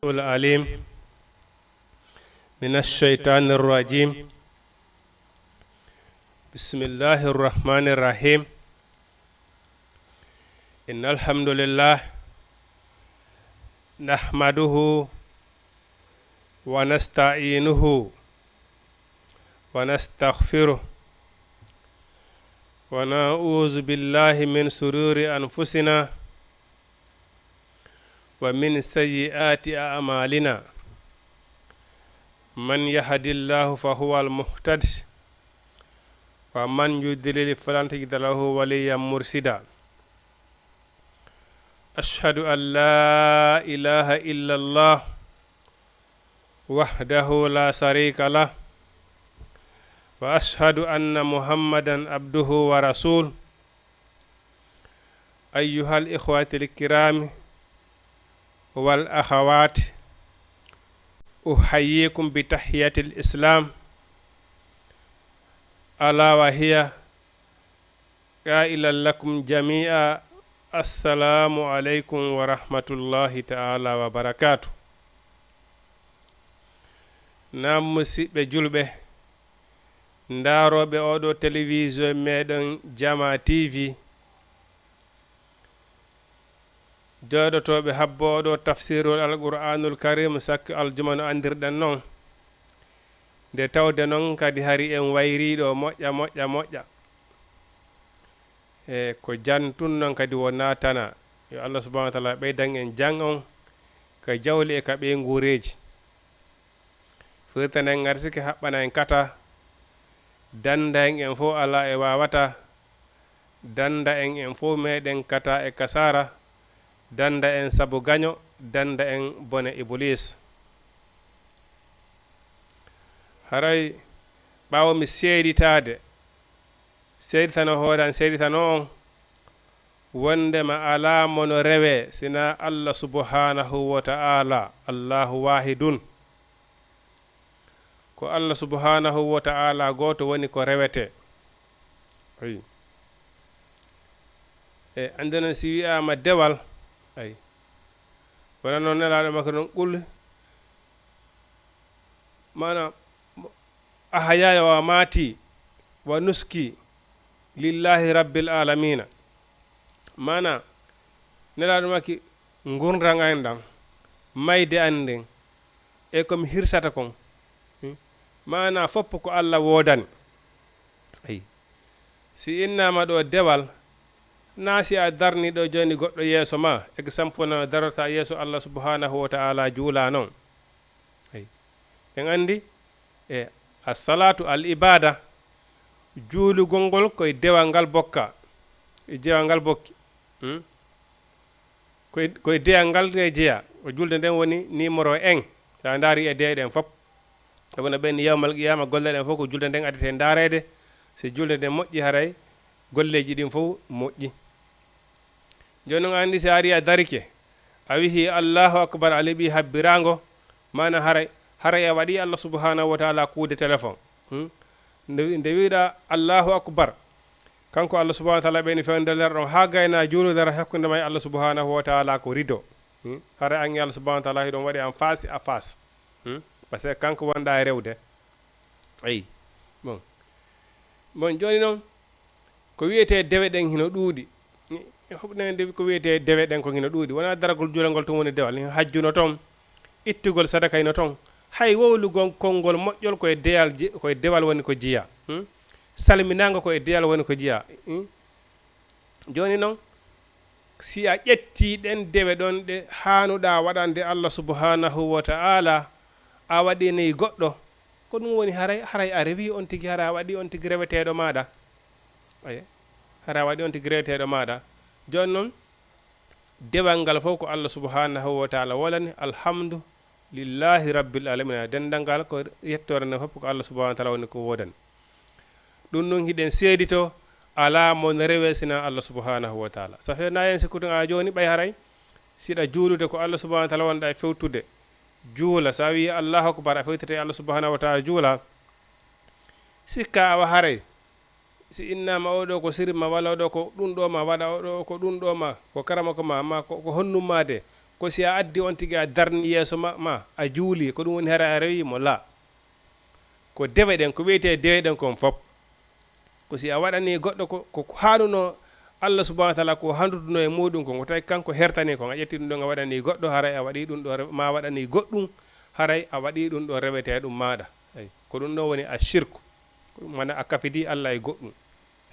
العليم من الشيطان الرجيم. بسم الله الرحمن الرحيم. إن الحمد لله نحمده ونستعينه ونستغفره ونعوذ بالله من شرور أنفسنا ومن سيئات أعمالنا. من يهد الله فهو المهتد ومن يضلل فلن تجد له وليا مرشدا. أشهد أن لا إله إلا الله وحده لا شريك له وأشهد أن محمدا عبده ورسوله. أيها الإخوة الكرام والأخوات، أحييكم بتحية الإسلام ألا وهي قائلا لكم جميعا السلام عليكم ورحمة الله تعالى وبركاته. نام مسيبة جلبة ndaroɓe oɗo télévision meɗen Jama TV, joɗotoɓe habboɗo tafsirul alqur'anul karim sakki aljuma no andirɗen noon, nde tawde noon kadi hari en wayriɗo moƴƴa e ko jantun noon kadi wona tana. Yo Allah subhanahu wa ta'ala ɓeydan en jang on ka jawli e ka ɓe ngureji firtanen ngati siki haɓɓana en kata danda en fo ala e wawata danda en fo meɗen kata e kasara, danda en sabu gaño, danda en bone iblis. haray ɓawo mi seeditano hooran seeditano on wondema ala mono rewe sina Allah subhanahu wa ta'ala. Allahu wahidun, ko Allah subhanahu wa ta'ala goto woni ko rewete. ay e andana si wi'ama dewal, ay wona noon nelaɗo makko noon qul mana ahayaya wa mati wa nuski lillahi rabbil alamina. mana nelaɗo makki gurdam an ɗam, mayde an nden e komi hirsata kon, mana foppo ko Allah wodani. ay si innama ɗo dewal, na si a darni ɗo joni goɗɗo yeeso ma exemple no darota yeeso Allah subhanahu wa ta'ala juula noon. ay en andi e as-salatu al ibada, juulugol ngol koye dewal ngal bokka, e jewal ngal bokki, koye deyal ngal e jeeya. o julde nden woni numéro 1 sa daari e deyɗen fof. wona ɓen yawmal qiyama golleɗen fof ko julde nden addete daarede. so julde nden moƴƴi haray golleji ɗin fof moƴƴi. joni noon andi si ari a darike a wihi Allahu akbar, a leeɓi habbirango, mana haray a waɗi Allah subhanahu wa ta'ala kuude téléphone. nde wiɗa Allahu akbar, kanko Allah subhanahu wa ta'ala ɓeni fewndeder ɗon ha gayna juuludere hakkude ma Allah subhanahu wa ta'ala ko rido. haray angi Allah subhanahu wa ta'ala hiɗon waɗi en face à face, par ce que kanko wonɗa e rewde. ayi bon joni noon ko wiyete dewe ɗen hino ɗuuɗi. hoɓɗen ko wiyete dewe ɗen ko hino ɗuuɗi, wona daragol juulangol tun woni dewal. hajjuno toon, ittugol sadaka ino toon, hay wowlugol konngol moƴƴol koye deyal, koye dewal woni ko jiya. salminago koye deyal woni ko jiya. joni noon si a ƴetti ɗen dewe ɗon ɗe hanuɗa waɗande Allah subhanahu wa ta'ala, a waɗini goɗɗo, ko ɗum woni haray a rewi on tigi, hara waɗi on tigi reweteɗo maɗa. hara waɗi on tigi reweteɗo maɗa. joni noon dewal ngal fof ko Allah subhanahu wa ta'ala wolani alhamdu lillahi rabbil alamina. dendal ngal ko yettore nde fof ko Allah subhanahu wa ta'ala woni ko wodani. ɗum noon hiɗen seedito ala mon rewe sina Allah subhanahu wa ta'ala. sa fe na en sikkutu a joni ɓay haray siɗa juulude ko Allah subhanahu wa ta'ala wonɗa e fewtude juula. sa wi Allahu akbar, a fewtete Allah subhanahu wa ta'ala juula, sikka awa haray si innama oɗo ko sirma walla oɗo ko ɗum ɗo ma waɗa oɗo ko ɗum ɗo ma ko karama ko ma ko honnuma de ko si a addi on tigi a darni yeeso ma a juuli ko ɗum woni hara a rewimo la ko dewe ɗen ko wiyete dewe ɗen kon fof ko si a waɗani goɗɗo ko hanuno Allah subhanahu wa ta'ala ko handuduno e muɗum ko tawi kanko hertani ko a ƴetti ɗum ɗon a waɗani goɗɗo haray a waɗi ɗum ɗo ma waɗani goɗɗum haray a waɗi ɗum ɗo rewete ɗum maɗa ay ko ɗum ɗon woni a shirku mana a kafidi Allah e goɗɗum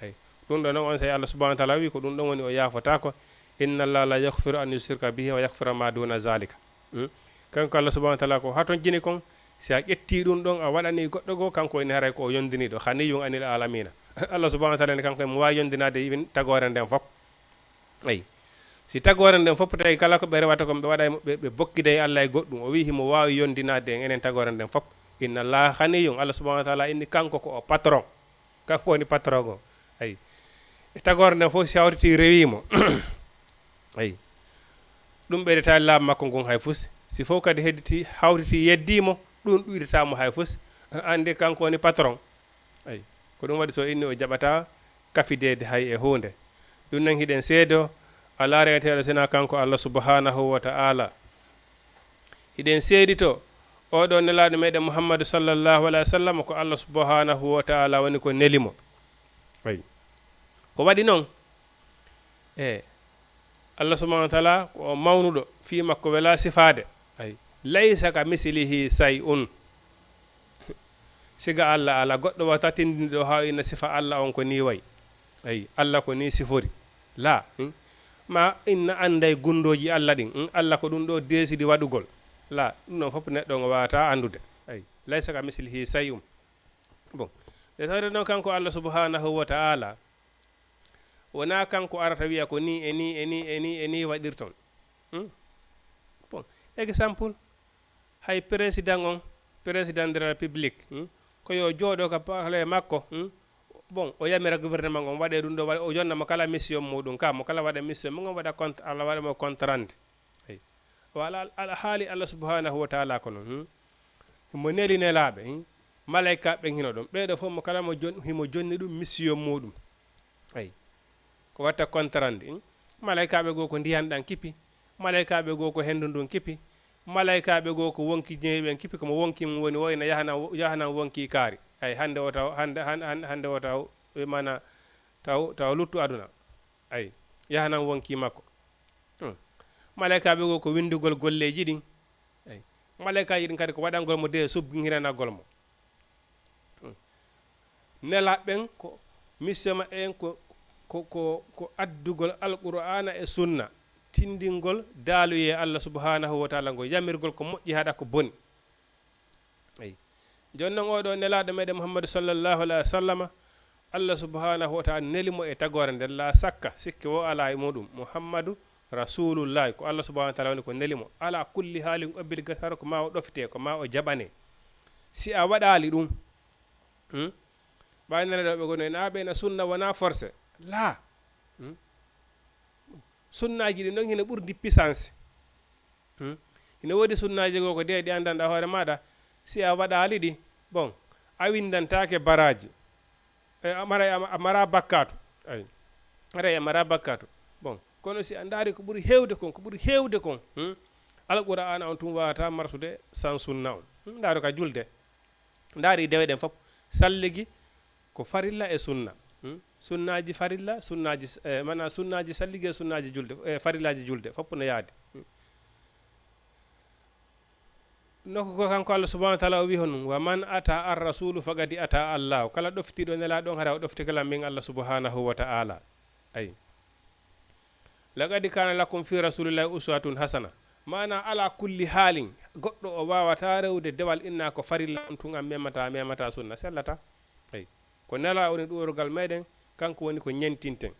ay ɗum ɗo noon on say Allah subhanahu wa ta'ala wi ko ɗum ɗon woni o yafata ko inna Allah la yaghfiru an yushrika bihi wa yaghfiru ma duna zalika kanko Allah subhanahu wa ta'ala ko haton jini kon si a ƴetti ɗum ɗon a waɗani goɗɗo go kanko woni haray ko o yondiniɗo haniyun anil alamina Allah subhanahu wa ta'ala ne kanko mo wawi yondinade even tagore nden fof ay si tagore nden fof tawi kala ko ɓe rewata ko ɓe waɗa ɓe bokkide Allah e goɗɗum o wi himo wawi yondinade enen tagore nden fof inna Allah haniyun Allah subhanahu wa ta'ala inni kanko ko o patron kanko woni patron go ay tagore nden fof si hawtiti rewimo ay ɗum ɓeydata laaɓa makko ngon hay fus si fof kadi hedditi hawtiti yeddimo ɗum ɗuydetamo hay fus andi kanko woni patron ay ko ɗum waɗi so inni o jaɓata kafidede hay e hunde ɗum nan hiɗen seedo a laareteɗo sina kanko Allah subhanahu wa ta'ala hiɗen seedito oɗo nelaɗo meɗen Muhammadu sallallahu alaihi wa sallam ko Allah subhanahu wa ta'ala woni ko nelimo ay ko waɗi noon Allah subhanahu wa ta'ala ko mawnuɗo fi makko wela sifade ay laysa ka mislihi say'un siga Allah ala goɗɗo wata tindinɗo ha ina sifa Allah on ko ni way ay Allah ko ni sifori la ma inna anday gundoji Allah ɗin Allah ko ɗum ɗo desidi waɗugol la ɗum ɗon fof neɗɗo ngo wawata andude ay laysa ka mislihi say'un bon de tawde noon kanko Allah subhanahu wa ta'ala wona kanko arata wiya ko ni eni waɗirton bon exemple hay président de la république ko yo jooɗo ka paale makko bon o yamira gouvernement on waɗe ɗum ɗo o jonnamo kala mission muɗum ka mo kala waɗa mission mo waɗa compte Allah waɗa mo compte rendu ay wala ala haali Allah subhanahu wa ta'ala ko noon mo neli nelaɓe malaika ɓen hino ɗum ɓeɗo fof mo kala himo jonni ɗum mission muɗum ay ko watta compte rendu malaikaɓe goo ko ndiyan ɗan kippi malaikaɓe goo ko hendu ndun kippi malaikaɓe goo ko wonki jeeɓen kippi komo wonki mum woni woyna yahanan wonki kaari ay hande o taw hande o taw mana taw luttu aduna ay yahanan wonki makko malaikaɓe goo ko windugol golleji ɗin ay malaikaji ɗin kadi ko waɗangol mo de subhiranagol mo nelaɓɓen ko mission ma en ko addugol alqur'ana e sunna tindingol daaluye Allah subhanahu wa ta'ala ngo yamirgol ko moƴƴi haɗa ko boni ay jonnon oɗo nelaɗo meɗen Muhammadu sallallahu alaihi wa sallam Allah subhanahu wa ta'ala nelimo e tagore nden la sakka sikki wo ala e muɗum Muhammadu rasulullah ko Allah subhanahu wa ta'ala woni ko nelimo ala kulli haalin obligatoire ko ma o ɗofte ko ma o jaɓane si a waɗali ɗum ɓaynaneɗoɓe gono en aɓena sunna wona forcé la sunnaji ɗi noon hina ɓurdi puissance hina woodi sunnaji goo ko de ɗi andanɗa hoore maɗa si a waɗali ɗi bon a windantake baraji amara bakkatu ay aray amara bakkatu bon kono si a daari ko ɓuuri hewde kon alqur'ana on tum wawata marsude sans sunna on daaru ka julde daari dewe ɗen fof salligi ko farilla e sunna sunnaji farilla sunnaji mana sunnaji sallige sunnaji julde farillaji julde fopp no yaadi nokko ko kanko Allah subhanahu wa ta'ala o wi hon wa man ata ar rasulu faqad ata Allah kala ɗoftiɗo nela ɗon hara o ɗofti kala min Allah subhanahu wa ta'ala ay laqad kana lakum fi rasulillahi uswatun hasana mana ala kulli halin goɗɗo o wawata rewde dewal inna ko farilla on tun am memata sunna sellata ay ko nela woni ɗuworgal meɗen kanko woni ko ñentinten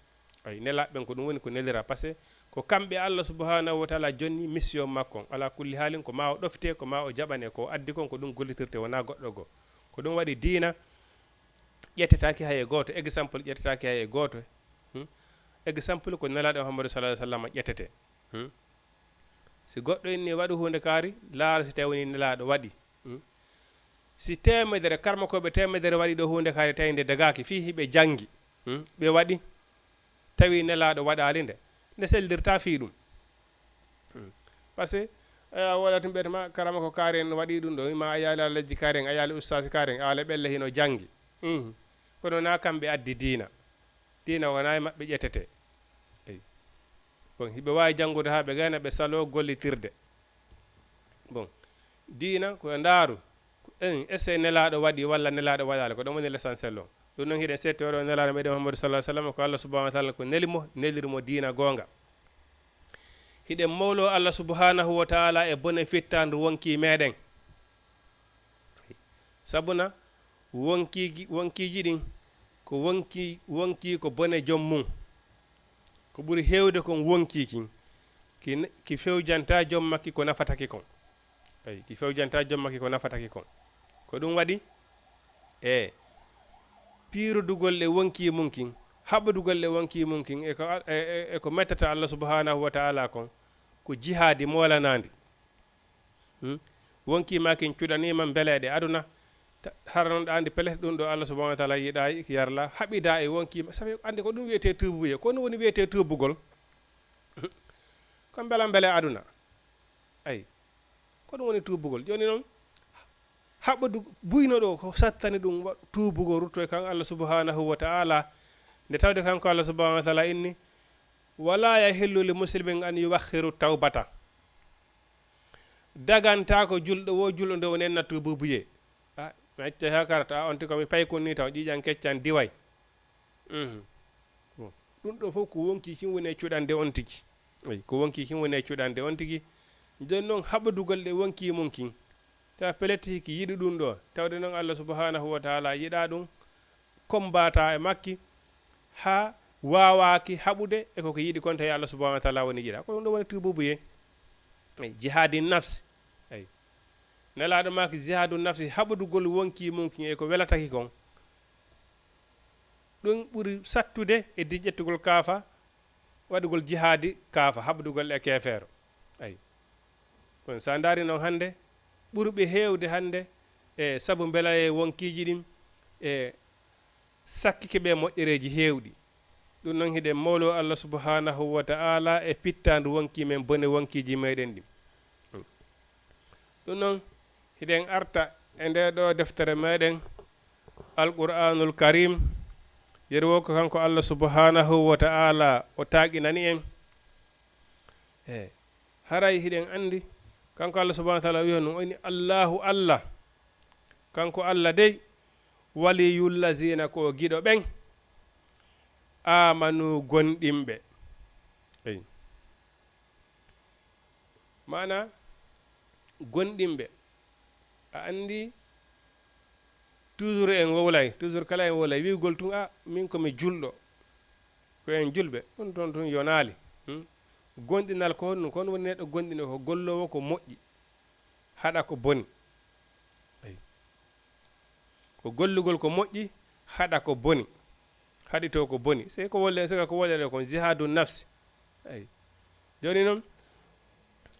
ay nelaɓɓen ko ɗum woni ko nelira par ce que ko kamɓe Allah subhanahu wa ta'ala jonni mission makko ala kulli halin ko ma o ɗofte ko ma o jaɓane ko addi kon ko ɗum gollitirte wona goɗɗo go ko ɗum waɗi diina ƴettetaki hay e goto exemple ƴettetaki hay e goto exemple ko nelaɗo Muhammadu sallallahu alaihi wasallam ƴettete si goɗɗo inni waɗi hunde kaari laara si tawi woni nelaɗo waɗi si temedere karmakoɓe temedere waɗi ɗo hunde kaari tawi nde dagaki fi hiɓe jangi ɓe waɗi tawi nelaɗo waɗali nde seldirta fi ɗum par ce que wala tum ɓetema karama ko karen waɗi ɗum ɗo ma a yaali ala lejji karen a yaali ustasi karen ala ɓelle hino jangi kono na kamɓe addi dina wona e maɓɓe ƴetete bon hiɓe wawi jangude ha ɓe gayna ɓe salo gollitirde bon dina ko ndaaru essaye nelaɗo waɗi walla nelaɗo waɗali ko ɗum woni l'essentiel o ɗum noon hiɗen setti oɗo nelaɗo meɗen Muhammadu sallallahu alaihi wasallam ko Allah subhanahu wa ta'ala ko nelimo nelirmo dina gonga hiɗen mawlo Allah subhanahu wa ta'ala e bone fittandu wonki meɗen sabuna wonkiji ɗin ko wonki ko bone joom mum ko ɓuri hewde kon wonkikin ki fewjanta joom makki ko nafataki kon ki fewjanta joom makki ko nafataki kon ko ɗum waɗi piirodugol ɗe wonki mum kin haɓodugol ɗe wonki mum kin e ko mettata Allah subhanahu wa ta'ala kon ko jihadi molanandi wonki makin cuɗanima beleɗe aduna haranoɗa andi pelete ɗum ɗo Allah subhanahu wa ta'ala yiɗa yarla haɓida e wonki sabi andi ko ɗum wiyete tubuye ko ɗum woni wiyete tubugol ko beele aduna ko ɗum woni tubugol joni noon haɓodu buyno ɗo ko sattani ɗum tubugo rutto e kan Allah subhanahu wa ta'ala nde tawde kanko Allah subhanahu wa ta'ala inni wala yahillu li muslimin an yuwakhiru tawbata daganta ko julɗo wo julɗo nde woni enna tubuye mi acca ha karata on ti komi paykon ni taw ƴiƴan keccan diway ɗum ɗo fof ko wonki kin woni e cuɗande on tigi ko wonki kin woni e cuɗande on tigi joni noon haɓodugol ɗe wonki mum kin tawa pelete hiki yiɗi ɗum ɗo tawde noon Allah subhanahu wa ta'ala yiɗa ɗum kombata e makki ha wawaki haɓude e koko yiɗi kon tawi Allah subhanahu wa ta'ala woni yiɗa ko ɗum ɗo woni tububuye jihadi nafsi nelaɗo maki jihadu nafsi haɓodugol wonki mum kin e ko welataki kon ɗum ɓuri sattude e diƴƴettugol kaafa waɗugol jihadi kaafa haɓodugol e kefeero kon sa daari noon hande ɓurɓe heewde hande e sabu beela e wonkiji ɗin e sakkike ɓe moƴƴereji heewɗi ɗum noon hiɗen mawlo Allah subhanahu wa ta'ala e pittandu wonki men bone wonkiji meɗen ɗi ɗum noon hiɗen arta e nde ɗo deftere meɗen alqur'anul karim yerwo ko kanko Allah subhanahu wa ta'ala o taqinani en haray hiɗen andi kanko Allah subhanahu wa ta'ala wiya no oni Allahu Allah kanko Allah dey waliyul lazina ko giɗo ɓen amanu gonɗimɓe mana gonɗimɓe a andi toujours en wowlay toujours kala en wowlay wiigol tun min komi julɗo ko en julɓe ɗum toon tun yonaali gonɗinal ko honɗum kono woni neɗɗo gonɗino ko gollowo ko moƴƴi haɗa ko boni ko gollugol ko moƴƴi haɗa ko boni haɗito ko boni sey ko wolle sika ko wollede kon jihadu nafsi joni noon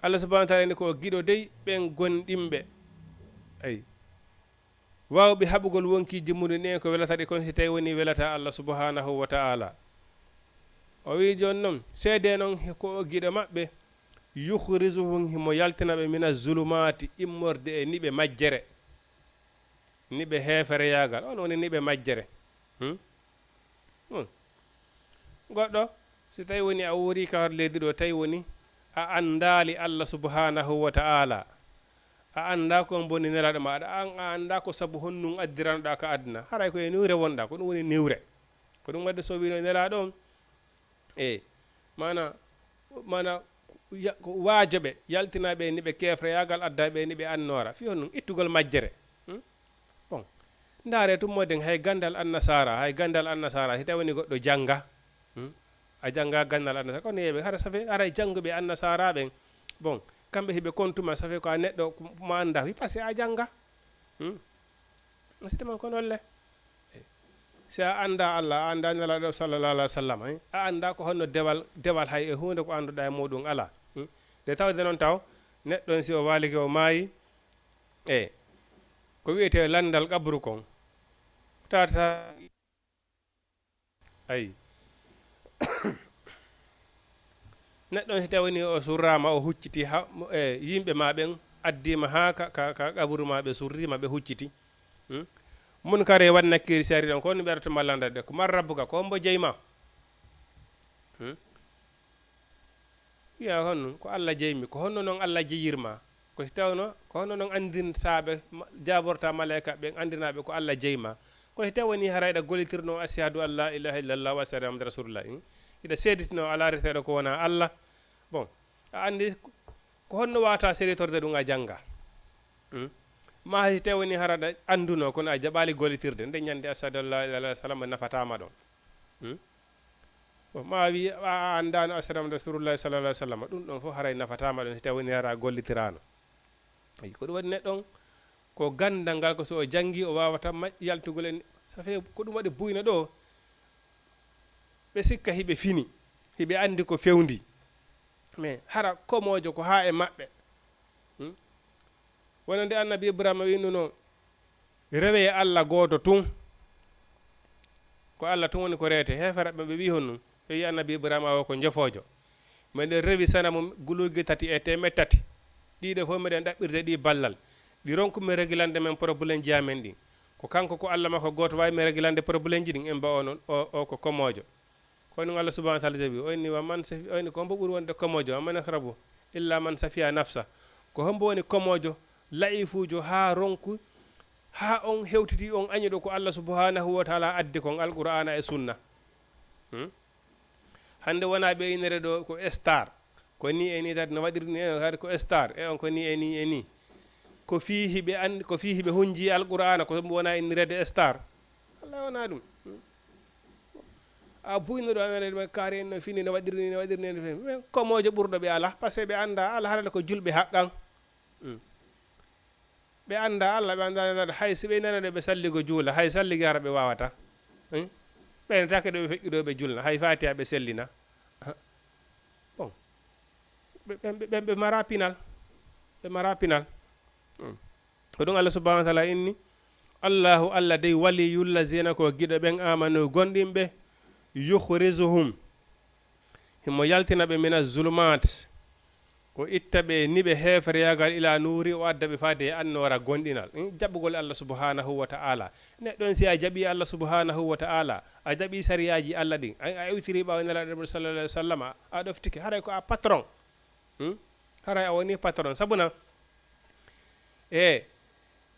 Allah subhanahu wa ta'ala ni ko giɗo dey ɓen gonɗimɓe wawɓe haɓugol wonkiji muɗum ɗen ko welataɗi kon si tawi woni welata Allah subhanahu wa ta'ala o wi joni noon seede noon ko giɗo maɓɓe yukhrijuhum himo yaltinaɓe mina zulumati immorde e niɓe majjere niɓe heefere yagal on woni niɓe majjere goɗɗo si tawi woni a wori kawar leydi ɗo tawi woni a andali Allah subhanahu wa ta'ala a anda ko bonni nelaɗo maɗa a anda ko saabu honnum addiranoɗa ka aduna haray koye niwre wonɗa ko ɗum woni niwre ko ɗum wadde so wino nelaɗo on mana ko waajoɓe yaltinaɓe niɓe kefre yagal addaɓe niɓe annora fi honnum ittugol majjere bon ndaare tummoden hay gandal annasara si tawi woni goɗɗo jangga a jangga gandal annasara kono yeɓe hara safe aray jangguɓe annasara ɓen bon kamɓe hiɓe kontuma safe ko a neɗɗo mo anda wi par ce que a jangga sitaman ko nolle si a anda Allah a anda nelaɗo sallallah alih wa sallam a anda ko honno dewal hay e hunde ko anduɗa e muɗum ala nde tawde noon taw neɗɗon si o waliki o maayi ko wiyete landal qabru kon tawata ay neɗɗon si tawini o surrama o hucciti ha yimɓe ma ɓen addima ha ka ƙaburu ma ɓe surrima ɓe hucciti mun kare wat nakkiri sari ɗon ko ni ɓerto mallanda de ko man rabbuka ko mbo jeyma wiya honno ko Allah jeymi ko honno noon Allah jeyirma ko si tawno ko honno noon andintaɓe jaborta malaika ɓen andinaɓe ko Allah jeyma ko si tawoni harayɗa golitirno ashhadu an la ilaha illallah wa ashhadu anna rasulullah ida seditino ala reteɗo ko wona Allah bon a andi ko honno wata séritorde ɗum a janga ma si tawoni haraɗa anduno kono a jaɓali golitirde nde ñande ashhadu an la ilaha illallah sallam nafatama ɗon ma wi a andano ashhadu anna rasulullah sallallahu alaihi wasallam ɗum ɗon fof haray nafatama ɗon si tawoni hara gollitirano ko ɗum waɗi neɗɗon ko gandal ngal ko so o jangi o wawata yaltugol en safe ko ɗum waɗi buyna ɗo ɓe sikka hiɓe fini hiɓe andi ko fewndi mais hara komojo ko ha e maɓɓe wonande annabi ibrahima winnuno rewe Allah goto tun ko Allah tun woni ko rewete heferaɓe ɓe wi honno ɓe wi annabi ibrahima o ko jofojo meɗen rewi sana mum guluji 3 e temed 3 ɗiɗo fof meɗen ɗaɓɓirde ɗi ballal ɗi ronkumi régulande men probléme ji amen ɗi ko kanko ko Allah makko goto wawi mi régulande probléme ji ɗin en mba onon o ko komojo kono Allah subhanahu wa ta'ala jabi oyni wa man safi oyni ko mbo ɓuri wonde komojo amman akhrabu illa man safiya nafsa ko hombo woni komojo laifujo ha ronku ha on hewtiti on añiɗo ko Allah subhanahu wa ta'ala addi kon alqur'ana e sunna hande wona ɓe inere ɗo ko star ko ni e ni tati no waɗirni kadi ko star e on ko ni e ni e ni ko fihi ɓe andi ko fihi ɓe hunji alqur'ana ko wona innirede star Allah wona ɗum a buyno ɗo amene kaari no fini no waɗirni komojo ɓurɗo ɓe ala par ce que ɓe anda Allah haɗata ko julɓe haqqan ɓe anda Allah ɓe anda hay so ɓe nanaɗo ɓe salligo juula hay salligi hara ɓe wawata ɓen take ɗo ɓe feƴƴiɗo ɓe julna hay fatiha ɓe sellina bon ɓe mara pinal ɓe mara pinal ko ɗum Allah subhanahu wa ta'ala inni Allahu Allah dey waliyullazina ko giɗo ɓen amanu gonɗinɓe yukhrizuhum himo yaltina ɓe mina zulumat ko itta ɓe niɓe hefreyagal ila nuri o adda ɓe faade e annora gonɗinal jaɓɓugol Allah subhanahu wa ta'ala neɗɗon si a jaɓi Allah subhanahu wa ta'ala a jaɓi sariyaji Allah ɗin a ewtiri ɓawa nelaɗo sallallahu alaihi wasallam a ɗoftike haray ko a patron haray a woni patron sabuna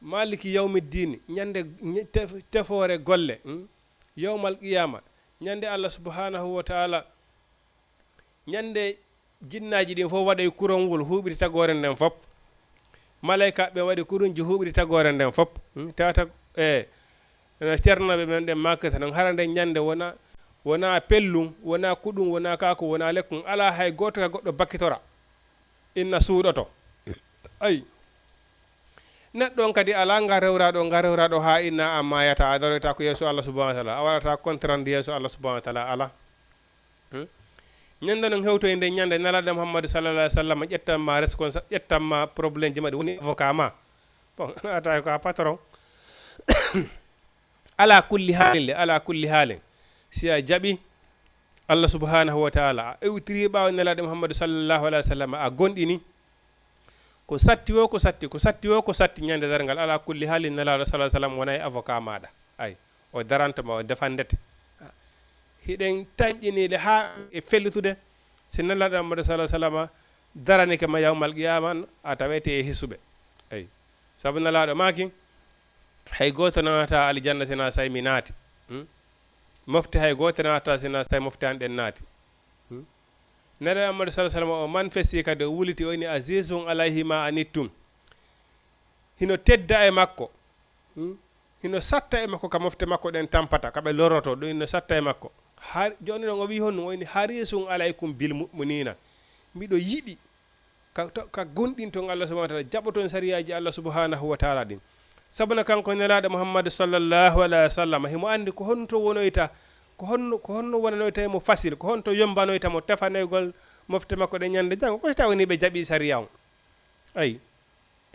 maliki yawmiddin ñande tefore golle yawmal qiyama ñande Allah subhanahu wa ta'ala ñande jinnaji ɗin fof waɗay kurongol huuɓiri tagore nden fop malaika ɓe waɗi kurunji huuɓiri tagore nden fop tata no ceernoɓe men ɗen makkata non hara nden ñande wona pellum wona kuɗum wona kako wona lekkum ala hay goto ka goɗɗo bakkitora inna suuɗoto ayi neɗɗon kadi ala garewraɗo ha inna amma yata a daroyta ko yeeso Allah subhanahu wa ta'ala a waɗata contrande yeeso Allah subhanahu wa ta'ala ala ñande non hewto e nde ñande nalaɗo Muhammadu sallallahu alaihi wasallam ƴettanma ƴettanma probléme ji maɗi woni avocat ma bon ata ko a patron ala kulli haalin si a jaɓi Allah subhanahu wa ta'ala a ewtiri ɓawa nelaɗo Muhammadu sallallahu alaihi wasallam a gonɗini ko satti ñande dargal ala kulli haalin nelaɗo sallallahu alaihi wasallam wonay avocat maɗa ay o darantoma o defandete hiɗen tañƴinide ha e fellutude si nelaɗo Muhammadu sallallahu alaihi wasallam daranike ma yawmal qiyama a tawete e hisuɓe ay sabu nelaɗo maki hay goto nanata aljanna sina say mi naati mofti hay goto nanata sina tay mofti an ɗen naati nelaɗo Muhammadu sallallahu alaihi wasallam o manifesti kadi o wuliti oyni azizun alayhi ma anittum hino tedda e makko hino satta e makko ka mofte makko ɗen tampata kaɓe loroto ɗum hino satta e makko har joni noon o wi honno oyni harisun alaykum bil mu'minina miɗo yiɗi ka gonɗinton Allah subhanahu wa ta'ala jaɓoton sariyaji Allah subhanahu wa ta'ala ɗin sabuna kanko nelaɗo Muhammadu sallallahu alaihi wasallam himo andi ko honto wonoyta ko honno wonanoyta mo facile ko honto yombanoyta mo tefanegol mofte makko ɗe ñande jango ko si tawi woni ɓe jaɓi sariya on ayi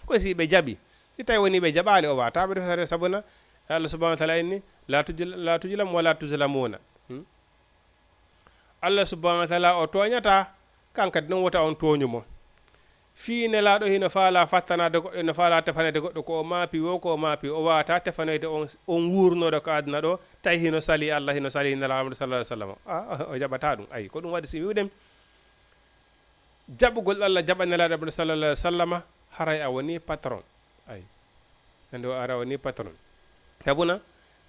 ko si ɓe jaɓi si tawi woni ɓe jaɓali o wataɓe sariya sabuna Allah subhanahu wa ta'ala inni la tujlam wala tuzlamuna Allah subhanahu wa ta'ala o toñata kankat non wota on toñumo fi nelaɗo hino faala fattanade goɗɗo no faala tefanede goɗɗo ko o maapi wo ko o maapi o wawata tefanede on wurnoɗo ko aduna ɗo tawi hino sali Allah hino sali nelaɗo sallallahu alaihi wasallam o jaɓata ɗum ayi ko ɗum waɗi si wiwɗen jaɓugol Allah jaɓa nelaɗo sallallahu alaihi wasallam haray a woni patron ayi ande o ara woni patron sabuna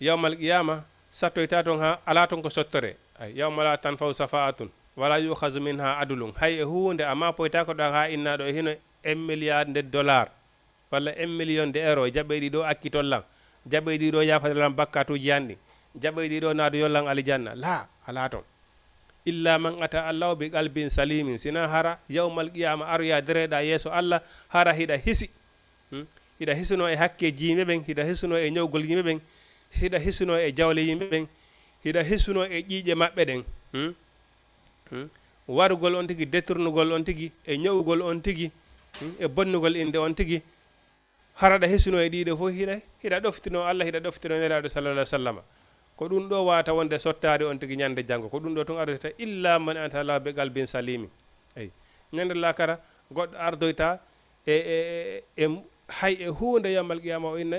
yawmal qiyama sattoyta ton ha ala ton ko sottore ay yawma la tanfaw safaatun wala yukhazu minha adulun hay hunde amma poyta ko ɗon ha innaɗo e hino 1 milliard de dollar walla 1 million de euro jaɓɓeyɗi ɗo akkitollan jaɓɓeyɗi ɗo yafadelan bakkatuji yanɗi jaɓɓeyɗi ɗo naado yollan alijanna la ala ton illa man ata allahu bi qalbin salimin sina hara yawmal qiyama aroya dereɗa yeeso Allah hara hiɗa hisi hiɗa hisuno e hakkeji yimɓe ɓen hiɗa hisuno e ñawgol yimɓe ɓen hiɗa hisuno e jawle yimɓe ɓen hiɗa hisuno e ƴiiƴe maɓɓe ɗen warugol on tigi détournugol on tigi e ñawugol on tigi e bonnugol inde on tigi haraɗa hisuno e ɗiɗo fof hiɗa ɗoftino Allah hiɗa ɗoftino nelaɗo sallallahu alaihi wasallam ko ɗum ɗo wata wonde sottade on tigi ñande janggo ko ɗum ɗo tun ardata illa man ata Allah be qalbin salimi eyi ñande lakara goɗɗo ardoyta e hay e hunde yawmal qiyama o inna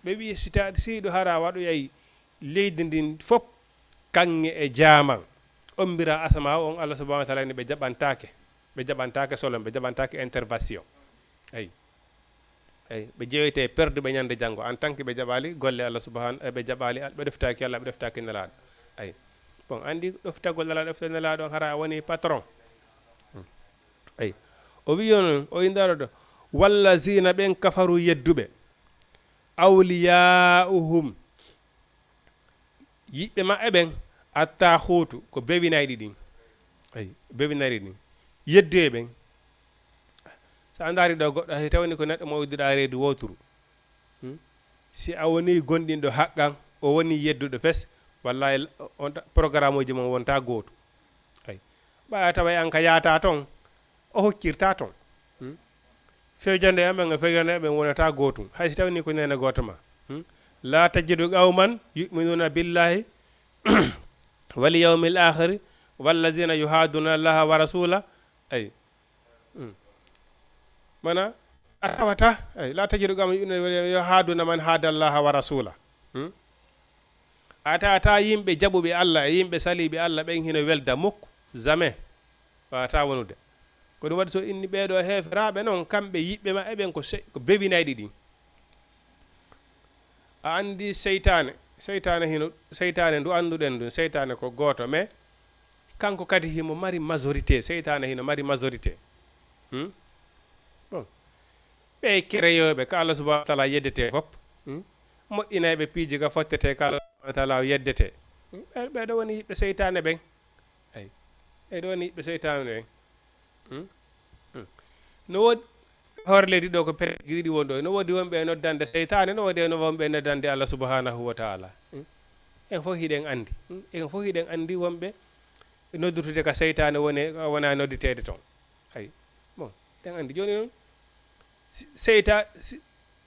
ɓe wi siɗo hara waɗoyayi leydi ndin fof kanŋe e jaman ombira asama on Allah subhanahu wa ta'ala ni ɓe jaɓantake solon ɓe jaɓantake intervention ayi ɓe jeyoyte perde ɓe ñande janggo en tant que ɓe jaɓali golle Allah subhanahu ɓe jaɓali ɓe ɗoftaki Allah ɓe ɗoftaki nelaɗo ayi bon andi ɗoftagol Allah ɗofta nelaɗo hara woni patron ayi o wi on o indaro ɗo walla zina ɓen kafaru yedduɓe awliya'uhum yiɓɓe maɓɓe ɓen atta huutu ko bewinayɗi ɗin ayi bewinayɗi ɗin yedde ɓen so a daari ɗo goɗɗo hay tawni ko neɗɗo mo widduɗa reedu woturu si a woni gonɗinɗo haqqan o woni yedduɗo fes wallahi on programme uji mon wonta gootu ayi ɓaya tawa an ka yaata toon o hokkirta toon fewjande amen e fewjande amen wonata gootum hay si tawni ko nene gooto ma la tajidu qawman yu'minuna billahi wal yawmil akhir wallazina yuhaduna allaha wa rasula ay mana atawata ay la tajidu qawman yuhaduna man hada allaha wa rasula ata yimɓe jaɓuɓe Allah e yimɓe saliɓe Allah ɓen hino welda mukko jamais wata wonude ko ɗum waɗi so inni ɓeeɗo heferaɓe noon kamɓe yiɓɓe ma eɓen ko bewinayɗi ɗin a andi seytane hino seytane ndu anduɗen ɗum seytane ko goto mais kanko kadi himo mari majorité seytane hino mari majorité bon ɓe créyoɓe ko Allah subhanahu wa ta'ala yeddete fop moƴƴinayɓe piiji ka fottete ko Allah subhanahu wa ta'ala yeddete ɓeɗo woni yiɓɓe seytane ɓen ay ɓeɗo woni yiɓɓe seytane ɓen no woodi hoore leydi ɗo ko pereji ɗiɗi won ɗo no woodi wonɓe noddande seytane no woodi no wonɓe noddande Allah subhanahu wa ta'ala en fof hiɗen andi en fof hiɗen andi wonɓe noddutude ka seytane wona nodditede toon ay bon ɗen andi joni noon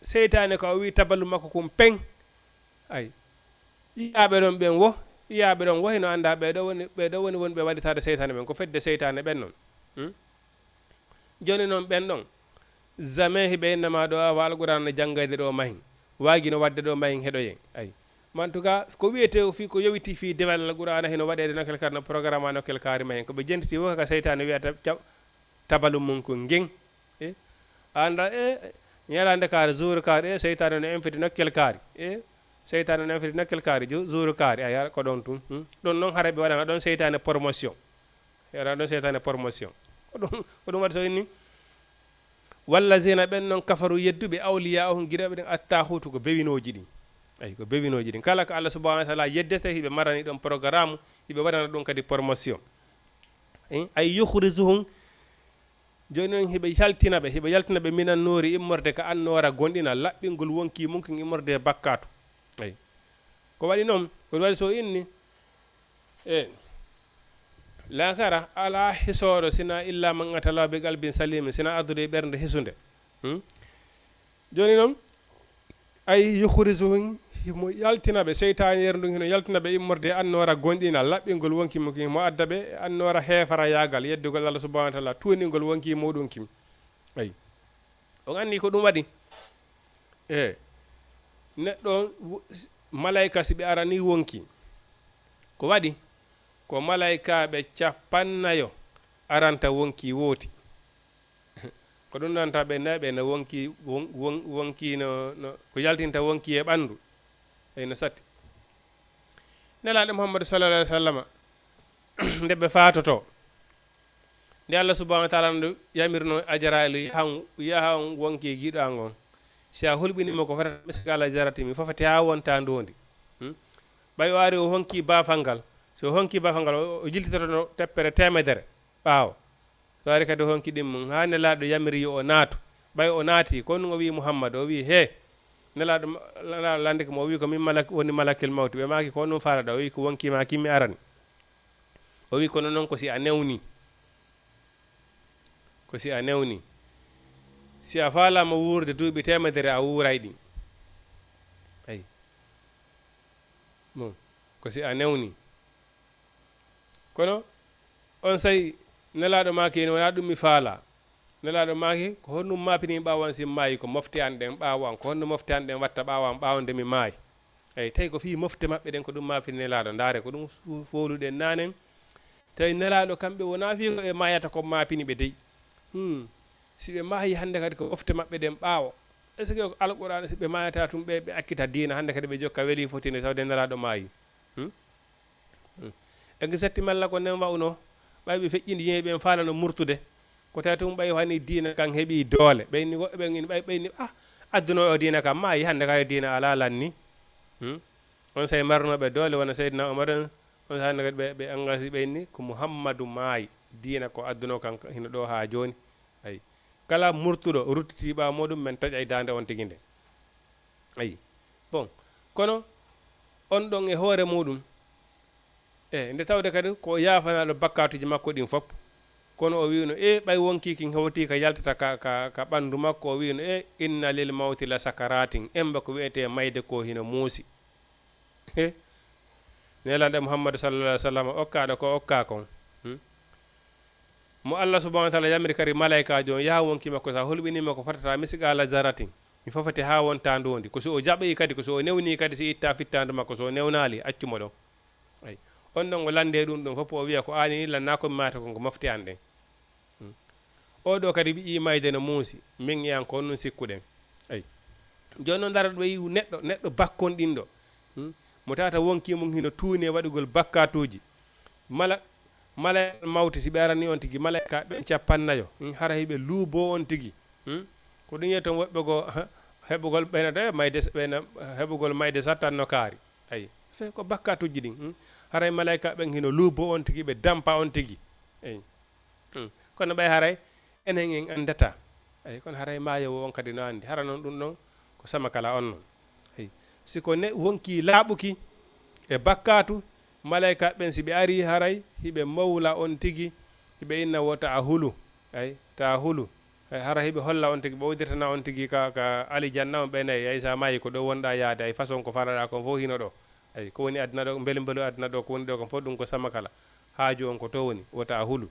seytane ko o wi taballu makko kum peng ay yiyaɓe ɗon ɓen wo yiyaɓe ɗon wo hino anda ɓeɗo woni wonɓe waɗitade seytane ɓen ko fedde seytane ɓen noon joni noon ɓen ɗon jamais hiɓe innama ɗo awa alqur'ana janggayde ɗo mahin waguino wadde ɗo mahin heɗoyen ayi en tout cas ko wiyete fi ko yowiti fi dewal alqur'ana hino waɗede nokkel kar no programme a nokkel kaari mahen koɓe jentiti wo kaka seytane wiyata tabalu mum ko geng anda ñalande kaari jour kaari seytane no infiti nokkel kaari seytane no infiti nokkel kaari jour kaari aya ko ɗon tun ɗon noon hara ɓe waɗana ɗon seytane promotion waɗana ɗon seytane promotion ko ɗum waɗi so inni wallazina ɓen noon kafaru yedduɓe awliya ohum guiɗaɓe ɗen atta huutu ko bewinoji ɗin ayi ko bewinoji ɗin kala ko Allah subhanahu wa ta'ala yeddete hiɓe marani ɗon programme hiɓe waɗana ɗum kadi promotion ay yukhrijuhum joni noon hiɓe yaltinaɓe minan noori immorde ka annora gonɗina laɓɓingol wonki mumkin immorde bakkatu ayi ko waɗi noon ko waɗi so inni lakara ala hisoɗo sina illa man atala be qalbin salim sina addude ɓernde hisunde joni noon ay yukhrijuhum himo yaltinaɓe seytani yer ndun hino yaltinaɓe immorde annora gonɗinal laɓɓingol wonki mo mo addaɓe annora heefara yagal yeddugol Allah subhanahu wa ta'ala tuningol wonki muɗum kim ayi on anni ko ɗum waɗi neɗɗo malaika si ɓe arani wonki ko waɗi ko malaikaɓe 50 aranta wonki wooti ko ɗum nanta ɓe naɓe no wonki wonki no ko yaltinta wonki e ɓandu ey no satti nelaɗo Muhammadu sallallahu alaihi wasallam nde ɓe fatoto nde Allah subhanahu wa ta'ala nde yamirno ajaralu yahan wonki giɗa ngon si a hulɓinima ko fotata miskala jarati mi fofati ha wonta ndondi ɓay o ari o honki bafal ngal so honki bafal ngal o jiltitoto teppere temedere ɓaawo so ari kadi honki ɗimmum ha nelaɗo yamiri yo o naatu ɓay o naati ko ɗum o wi Muhammad o wi he nelaɗo lande ko mo wi ko min woni malakil mawti ɓe maki ko ɗum falaɗa o wi ko wonkima kimmi arani o wi kono noon ko si a newni si a falama wuurde duuɓi temedere a wuuray ɗi ayi bon ko si a newni kono on sayi nelaɗo maki wona ɗum mi faala nelaɗo maki ko honnum mapini ɓawan sim maayi ko mofte an ɗen ɓawan ko honno mofte an ɗen watta ɓawande mi maayi eyi tawi ko fi mofte maɓɓe ɗen ko ɗum mapini nelaɗo ndaare ko ɗum foluɗen nanen tawi nelaɗo kamɓe wona fi ko e mayata ko mapini ɓe dey si ɓe maayi hande kadi ko mofte maɓɓe ɗen ɓaawo est ce que ko alqur'ana si ɓe mayata tum ɓe akkita diina hande kadi ɓe jokka weeli fotinde tawde nelaɗo maayi egi satti malla ko nden wawno ɓay ɓe feƴƴindi yimɓe falano murtude ko tawi tum ɓay hani diina kan heeɓi doole ɓeyni woɓɓe ɓen ɓayni adduno o diina kam maayi hande kayo diina ala lanni on say marnoɓe doole wona seydina Omar on sa hande kadi ɓe engagé ɓeyni ko Muhammadu maayi diina ko adduno kan hino ɗo ha joni ayi kala murtuɗo ruttiti ɓawa muɗum men taƴa e dande on tigui nde ayi bon kono on ɗon e hoore muɗum nde tawde kadi ko yafanaɗo bakkatuji makko ɗin fof kono o wino ɓay wonki kin hewti ka yaltata ka ɓandu makko o wino inna lil mawti la sakaratin emba ko wiyete mayde ko hino muusi nelaɗo Muhammadu sallallahu alaihi wasallam okkaɗo ko okka kon mo Allah subhanahu wa ta'ala yamiri kadi malaikajo on yaha wonki makko sa hulɓinima ko fotata misigala zaratin mi fofati ha wonta ndondi ko so o jaɓi kadi ko so o newni kadi si itta fittandu makko so o newnali accumo ɗon ayi on ɗon o lande ɗum ɗon fof o wiya ko ani lanna komi mata konko mofti an ɗen oɗo kadi wi'i mayde no muusi min iyan ko on ɗum sikkuɗen ayi joni noon dara ɗo yi neɗɗo bakkon ɗinɗo mo tata wonki mum hino tuuni e waɗugol bakkatuji mala mawti si ɓe arani on tigui malaika ɓen 50 hara hiɓe luubo on tigui ko ɗum yiya toon woɓɓe go heɓugol ɓenata ɓeyna heɓugol mayde sattanno kaari ayi fe ko bakkatuji ɗin haray malaika ɓen hino luubo on tigui ɓe dampa on tigui eyi kono ɓay haray enen en andata eyi kono haray maayo on kadi no andi hara noon ɗum ɗon ko sama kala on noon eyi siko wonki laaɓuki e bakkatu malaika ɓen si ɓe ari haray hiɓe mawla on tigui hiɓe inna wo ta hulu ay ta hulu hara hiɓe holla on tigui ɓe wodirtana on tigui ka alijanna on ɓenayi ay sa maayi ko ɗo wonɗa yaade ay façon ko falaɗa kon fof hino ɗo ay ko woni aduna ɗo beelu aduna ɗo ko woni ɗo kon fof ɗum ko sama kala haaju on ko to woni wota hulu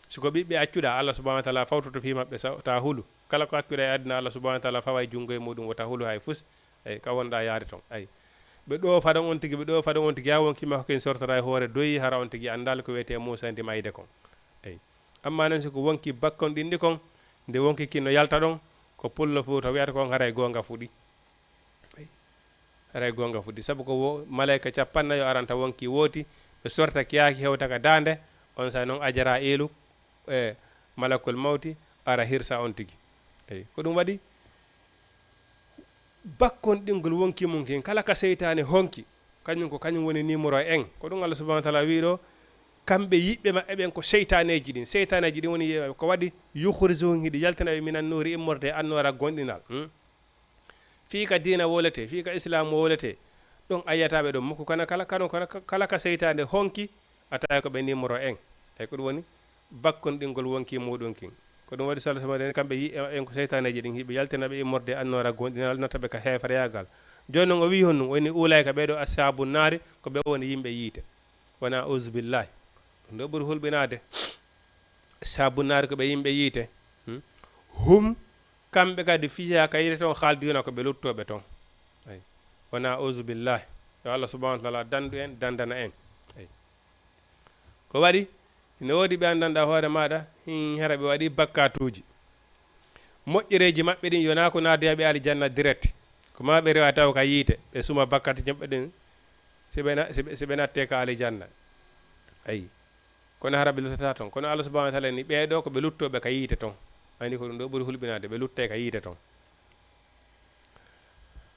siko ɓiɓɓe accuɗa Allah subhanahu wa ta'ala fawtoto fi maɓɓe ta hulu kala ko accuɗa e aduna Allah subhanahu wa ta'ala fawa e jungo e muɗum wota hulu hay fus ay ka wonɗa yaade ton ay ɓe ɗo faɗon on tigui ɓe ɗo faɗon on tigui ya wonkima ko ken sortata e hoore doyi hara on tigui andal ko wiyete musandi mayde kon ay amma noon siko wonki bakkon ɗinɗi kon nde wonki kinno yalta ɗon ko pullo fu to wiyata kon haray gonga fuɗi haray gonga fuɗi saabu ko malaika 50 aranta wonki wooti ɓe sorta kiyaki hewta ka dande on sa noon ajara elu e malakul mawti ara hirsa on tigui eyi ko ɗum waɗi bakkon ɗingol wonki mum kin kala ka seytane honki kañum woni numéro en ko ɗum Allah subhanahu wa ta'ala wi ɗo kamɓe yiɓɓe maɓɓe ɓen ko seytaneji ɗin woni ko waɗi yukhrijuhum hiɗi yaltanaɓe minan nuri immorde annora gonɗinal fii ka diina wolete fii ka islam wolete ɗon ayyataɓe ɗon mokko kono kala ka seytane honki a tawi ko ɓe numéro en eyi ko ɗum woni bakkon ɗingol wonki muɗum kin ko ɗum waɗi sallah kamɓe yi en ko seytaneji ɗin hiɓe yaltinaɓe immorde annora gonɗinal notaɓe ka heefere yagal joni o wi honno woni ulayka ɓeɗo ashabu naari ko ɓe woni yimɓe yiite wona auzubillahi ɗum ɗo ɓuri hulɓinade ashabu naari ko ɓe yimɓe yiite hum kamɓe kadi fiya ka yiite toon haaldina ko ɓe luttoɓe toon ay wona auzubillahi yo Allah subhanahu wa taala dandu en dandana en ay ko waɗi ne woodi ɓe anndanɗa hoore maɗa hara ɓe waɗi bakkatuji moƴƴereji maɓɓe ɗin yona ko naadiyaɓe aljanna direct ko ma ɓe rewa taw ka yiite ɓe suma bakkati jamɓe ɗin siɓe natte ka aljanna ayi kono hara ɓe luttata toon kono Allah subhanahu wa taala ni ɓeɗo ko ɓe luttoɓe ka yiite toon ani ko ɗum ɗo ɓuri hulɓinade ɓe lutte ka yiite toon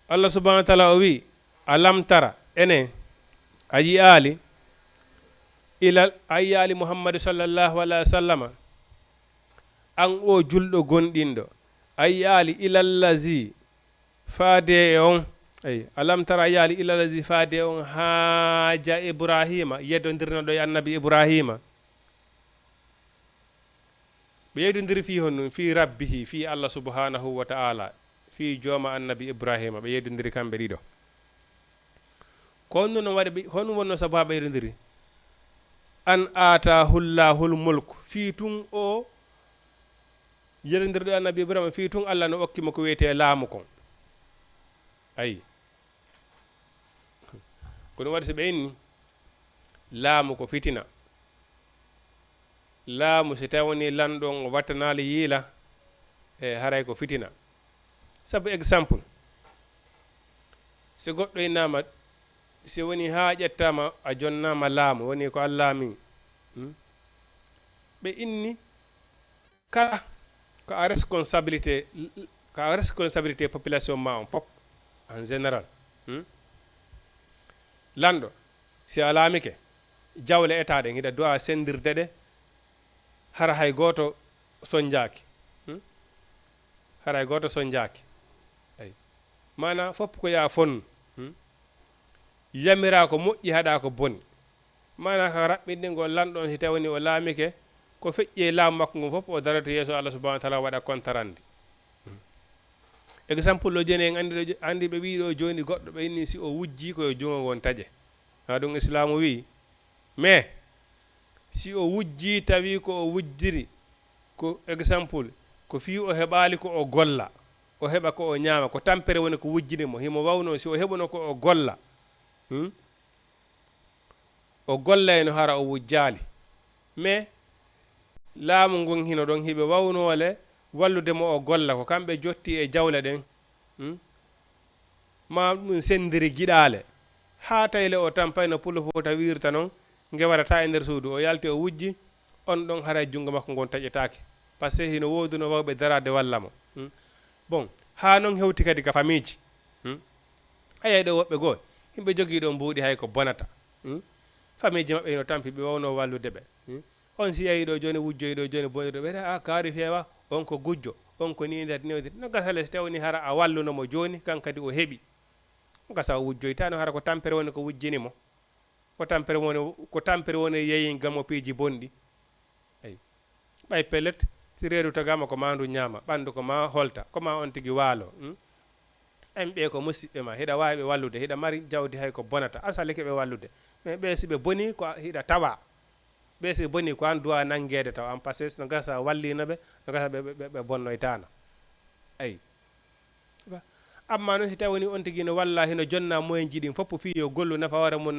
Allah subhanahu wa taala o wi alam tara enen a yiyali ilal a yiyali muhammadu sallllahu alayhi wa sallama an o julɗo gonɗinɗo a yiyali ilallazi faade e on ay alam tara a yiyali ilallazi faade e on haaja ibrahima yeddodirnoɗo e annabi ibrahima ɓe yeydodiri fi honno fi rabbihi fi Allah subhanahu wa ta'ala fi jooma annabi ibrahima ɓe yeydodiri kamɓe ɗiɗo ko honno no waɗi honum wonno sabu ha ɓe yeydodiri an atahullahu mulk fi tun o yeɗodirɗo e annabi ibrahima fi tun Allah no okkimo ko wiyete laamu kon ayi ko ɗum waɗi so ɓe inni laamu ko fitina laamu so tawni lanɗon o wattanali yiila e haray ko fitina sabu exemple so goɗɗo innama so woni ha ƴettama a jonnama laamu woni ko Allah min ɓe inni kala ko a responsabilité population ma on fop en général lanɗo si a laamike jawle état ɗen hiɗa dowa sendirde ɗe hara hay goto soñjaki hara hay goto soñjaki ay mana fopp ko ya fonnu yamira ko moƴƴi haɗa ko boni mana ka raɓɓinɗe ngol lanɗon si tawni o laamike ko feƴƴi e laamu makko ngon fof o darata yeeso Allah subhanahu wa taala waɗa kontarande exemple o joni en andi ɓe wiiɗo joni goɗɗo ɓe inni si o wujji koyo jungo won taƴe ha ɗum islamu wi mais si o wujji tawi ko o wujjiri ko exemple ko fi o heɓali ko o golla o heɓa ko o ñaama ko tampere woni ko wujjirimo himo wawno si o heɓuno ko o golla o gollayno hara o wujjali mais laamu ngon hino ɗon hiɓe wawnole walludemo o golla ko kamɓe jotti e jawle ɗen ma ɗum sendiri giɗale ha tayle o tampayno pulo fo ta wirta noon gewatata e nder suudu o yalti o wujji on ɗon haray jungo makko ngon taƴetake par ce que hino woduno wawɓe darade wallamo bon ha noon hewti kadi ka famille ayay ɗo woɓɓe goo yimɓe jogui ɗo mbuuɗi hay ko bonata famille ji maɓɓe hino tampi ɓe wawno wallude ɓe on si yayi ɗo joni wujjoyi ɗo joni boniɗo ɓe a kaari feewa on ko gujjo on ko ni nder newdir no gasale so tawni hara a wallunomo joni kan kadi o heeɓi gasa o wujjoytano hara ko tampere woni ko wujjinimo ko tampere woni yeeyi gam o piiji bonɗi ayi ɓay pellet si reedu tagama ko mandu ñaama ɓandu ko ma holta koma on tigui waalo en ɓe ko musidɓe ma hiɗa wawi ɓe wallude hiɗa mari jawdi hay ko bonata asali keɓe wallude mais ɓe siɓe boni ko hiɗa tawa ɓe si boni ko an duwa nanguede taw an par ce que no gasa wallinoɓe no gasa ɓe bonnoytano ayi amma noon si tawni on tigui no walla hino jonna moyen jiɗin foppo fi yo gollu nafa hoore mum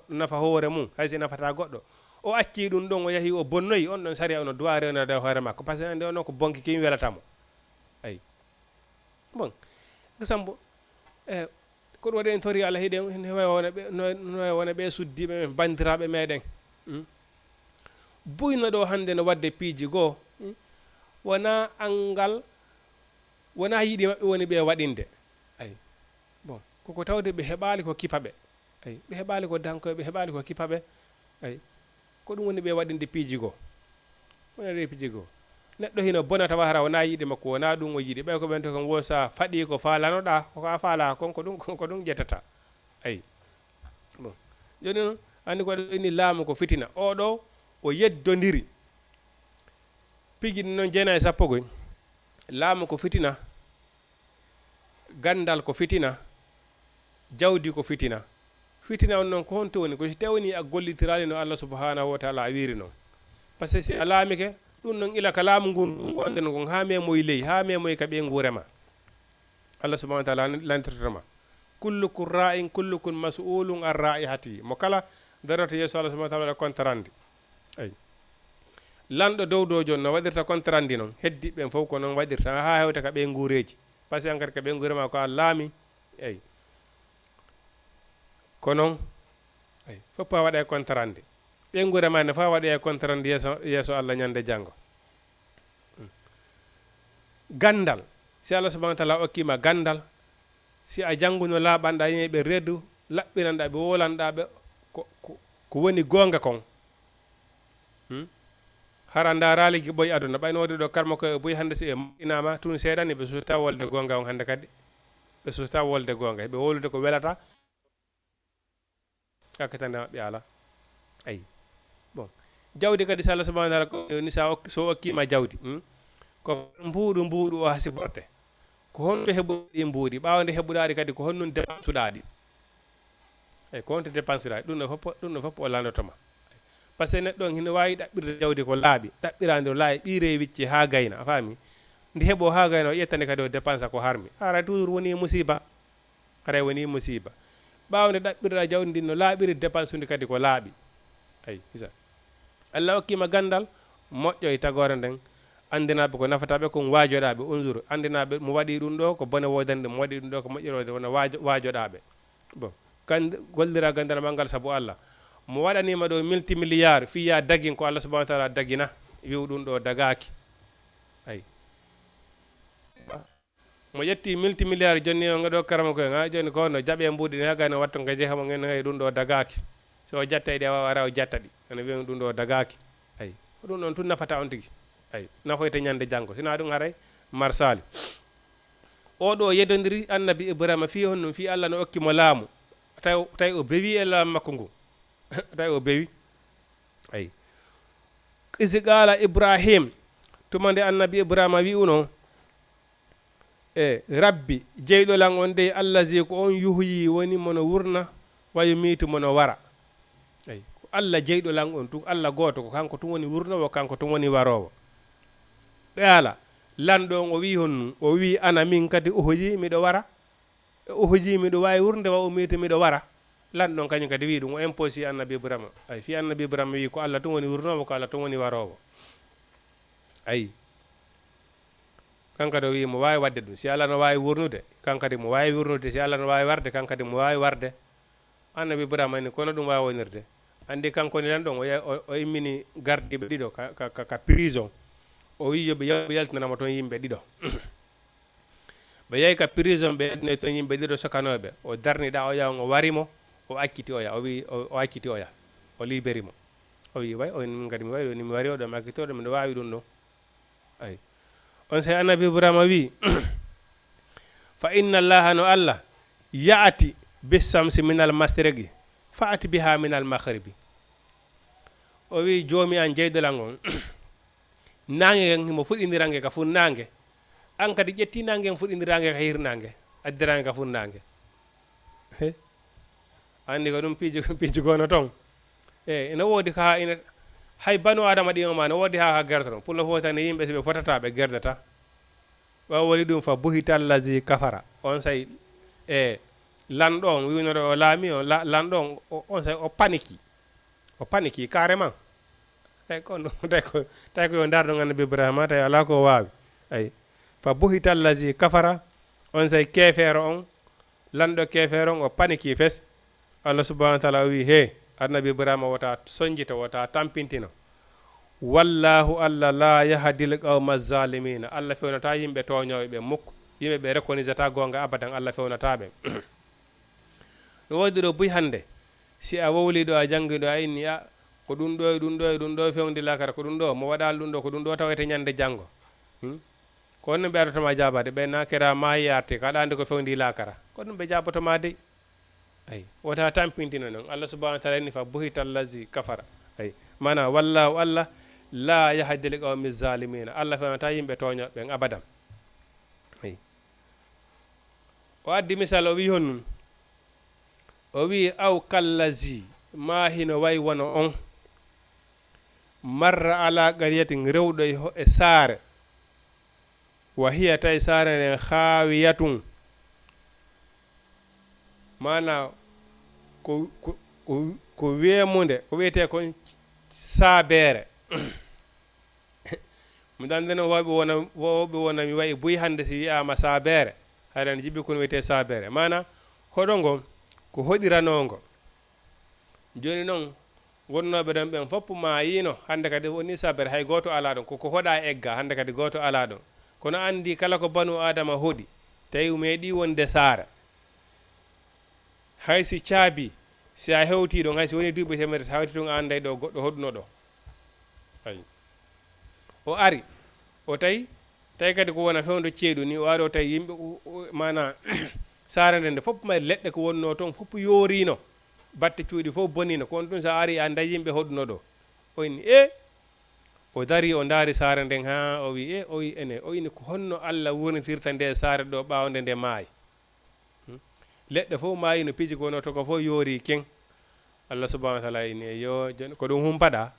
nafa hoore mum haysi nafata goɗɗo o acci ɗum ɗon o yahi o bonnoyi on ɗon saria ono duwa rewnade hoore makko par ce que ande on ko bonki kimi welatamo ayi bon exemple ko ɗum waɗi en tori Allah hiɗen no wona ɓe suddiɓe men bandiraɓe meɗen buyno ɗo hande no wadde piiji goo wona angal wona yiiɗi maɓɓe woni ɓe waɗinde ayi bon koko tawde ɓe heɓali ko kipaɓe ayi ɓe heɓali ko dankoɓe ɓe heɓali ko kipaɓe ayi ko ɗum woni ɓe waɗinde piiji goo wonade piiji goo neɗɗo hino bona tawa hara wona yiiɗi makko wona ɗum o yiiɗi ɓay ko ɓen to kon wo sa faɗi ko falanoɗa koko faala kon ko ɗum ƴettata ayi bon joni noon andi ko ini laamu ko fitina oɗo o yeddodiri pigi ɗum noon jeenayi sappo goy laamu ko fitina gandal ko fitina jawdi ko fitina fitina on noon ko honto woni ko si tawni a gollitirali no Allah subhanahu wa ta'ala a wiri noon par ce que si a laamike ɗum noon ila ka laamu ngun gonɗen kon ha memoye ley ha memoye ka ɓe nguurema Allah subhanahu wa ta'ala lantirtoma kullukum ra'in kullukum mas'ulun an ra'ihati mo kala darata yeeso Allah subhanahu wa ta'ala kontarandi ay lanɗo dow dow jon no waɗirta kontarandi noon heddiɓe fof ko noon waɗirta ha hewta ka ɓe nguureji par ce que engrais ka ɓe nguurema ko a laami ay ko noon ay fof a waɗa e kontarandi ɓe nguurema ne fa waɗi e kontarandi yeeso Allah ñande janngo gandal si Allah subhanahu wa ta'ala okkima gandal si a jannguno laaɓanɗa yimɓe reddu laɓɓiranɗa ɓe wolanɗaɓe ko woni gonga kon hara darali boy aduna ɓayno wodi ɗo karma koye boy hande si ɓe inama tun seeɗani ɓe susta wolde gonga on hande kadi ɓe susta wolde gonga heɓe wolude ko welata kakkatande maɓɓe ala ayi bon jawdi kadi so Allah subhanahu wa ta'ala ni so okkima jawdi ko mbuuɗu o hasi forte ko honto heɓuɗi mbuuɗi ɓawde heɓuɗaɗi kadi ko honnun dépensuɗaɗi eyi ko honto dépensuɗaɗi ɗum ɗo fof o landotoma par ce que neɗɗo on hino wawi ɗaɓɓirde jawdi ko laaɓi ɗaɓɓirande o laaɓi ɓiire wicci ha gayna a faami ndi heeɓo ha gayna o ƴettande kadi o dépensa ko harmi ara toujours woni musiba ara woni musiba ɓawde ɗaɓɓirɗa jawdi ndi no laaɓiri dépense undi kadi ko laaɓi ayi isa Allah hokkima gandal moƴƴo e tagore nden andinaɓe ko nafataɓe kon waajoɗaɓe unjour andinaɓe mo waɗi ɗum ɗo ko bone wodande mo waɗi ɗum ɗo ko moƴƴirode wona waajoɗaɓe bon kan gollira gandal mangal saabu Allah mo waɗanima ɗo multimilliard fiya dagin ko Allah subhanahu wa ta'ala dagina wiw ɗum ɗo dagaki ayi mo ƴetti multimilliard jonni o ngaɗo karama koye ha joni ko no jaaɓe mbuɗi ne hagano watto nga jeehamo gen hay ɗum ɗo dagaki so jatta ɗi wawa ara o jatta ɗi ene wiya ɗum ɗo dagaki ayi ɗum ɗon tun nafata on tigui ayi nafoyta ñande janggo sina ɗum haray marsali oɗo yeddodiri annabi Ibrahima fi honnum fi Allah no okkimo laamu tawi o bewi e laamu makko ngu tawi o bewi ayi isi qala Ibrahim tumande annabi Ibrahima wi uno e rabbi jeyɗolan on de allazi ko on yuhyi woni mono wurna wayu miitu mono wara ayi ko Allah jeyɗolan on tun Allah goto ko kanko tun woni wurnowo kanko tun woni warowo qala lanɗo on o wi honnum o wi ana min kadi ohoji miɗo wara ohoji miɗo wawi wurde wa o miitu miɗo wara lanɗon kañum kadi wi ɗum o imposi annabi Ibrahima ay fi annabi Ibrahima wi ko Allah tun woni wurnowo ko Allah tun woni warowo ayi kankadi o wi mo wawi wadde ɗum si Allah no wawi wurnude kankadi mo wawi wurnude si Allah no wawi warde kankadi mo wawi warde annabi Ibrahima ni kono ɗum wawi wonirde andi kanko ni lanɗon o immini gardiɓe ɗiɗo ka prison o wi yoɓe yaltinanamo toon yimɓe ɗiɗo ɓe yehi ka prison ɓe yaltinayi toon yimɓe ɗiɗo sokanoɓe o darniɗa o yaha o warimo o acciti oya o wi o acciti oya o libéri mo o wi way on kadi mi wawi ɗo ni mi wari oɗo mi accitoɗo miɗo wawi ɗum ɗo ayi on say annabi Ibrahima wi fa inna allaha no Allah yaati bisamsi minal masriqi fa ati biha minal maghribi o wi joomi an jeydolan on nange mo fuɗɗidirange ka funnange an kadi ƴetti nange fuɗɗidirange ka hirnange addirange ka funnange andi ko ɗum piiji gono toon e ene woodi ka ina hay banu adama ɗi ma ne woodi ha gerta ɗon pour le fois tane yimɓe soɓe fotata ɓe gerdata waw woni ɗum fa buhitallazi kafara on say e lanɗo on wiwnoɗo o laami o lanɗo on say o paniki carrément tawi kon tawi ko yo darɗo annabi Ibrahima tawi ala ko wawi ayi fa buhitallazi kafara on say kefeero on lanɗo kefeero on o paniki fes Allah subhanahu wa ta'ala wi he annabi Ibrahima wota sonjita wota tampintino wallahu Allah la yahdil qawma zalimina Allah fewnata yimɓe toñoɓe ɓe mukko yimɓe ɓe reconnaissata gonga abadan Allah fewnata ɓe no wodi ɗo buy hande si a wowli ɗo a jangi ɗo a inni a ko ɗum ɗo e ɗum ɗo e ɗum ɗo fewndi lakara ko ɗum ɗo mo waɗal ɗum ɗo ko ɗum ɗo tawete ñande janggo ko ɗum ɓe adatoma jabade ɓe nakera maayi yarte kaɗa andi ko fewndi lakara ko ɗum ɓe jabotoma dey ay wota tampintino noon Allah subhanahu wa ta'ala inni fa buhitallazi kafara ay mana wallahu Allah la yahdil qawmi zalimina Allah fewnata yimɓe toñoɓe ɓen abadan ay o addi misal o wi honnum o wi aw kallazi ma hino way wono on marra ala qaryatin rewɗo e saare wa hiya tay saare nden khawiyatun mana ko weemunde ko wiyete kon saabere mi dandeno wowɓe wona mi wayi buy hande si wiyama saabere haɗan jibi kono wiyete saabere mana hoɗo ngo ko hoɗiranongo joni noon wonnoɓe ɗon ɓen fopp ma yino hande kadi woni saabere hay goto ala ɗon koko hoɗa egga hande kadi goto ala ɗon kono andi kala ko banu adama hoɗi tawi meeɗi wonde saara hay si caabi si a hewti ɗon hay si woni duuɓi temedere so hawti ɗum anday ɗo goɗɗo hoɗuno ɗo ayi o ari o tawi kadi ko wona fewdo ceeɗu ni o ari o tawi yimɓe mana saare nde fopp mari leɗɗe ko wonno toon fopp yoorino batte cuuɗi fof bonino ko on ɗum so ari a dayi yimɓe hoɗuno ɗo o inni o dari o ndaari saare nden ha o wi o wi ene o ini ko honno Allah wurnitirta nde saare ɗo ɓawnde nde maayi leɗɗe fof maayi no piji kono to ko fof yoori ken Allah subhanahu wa ta'ala ini yo ko ɗum humpaɗa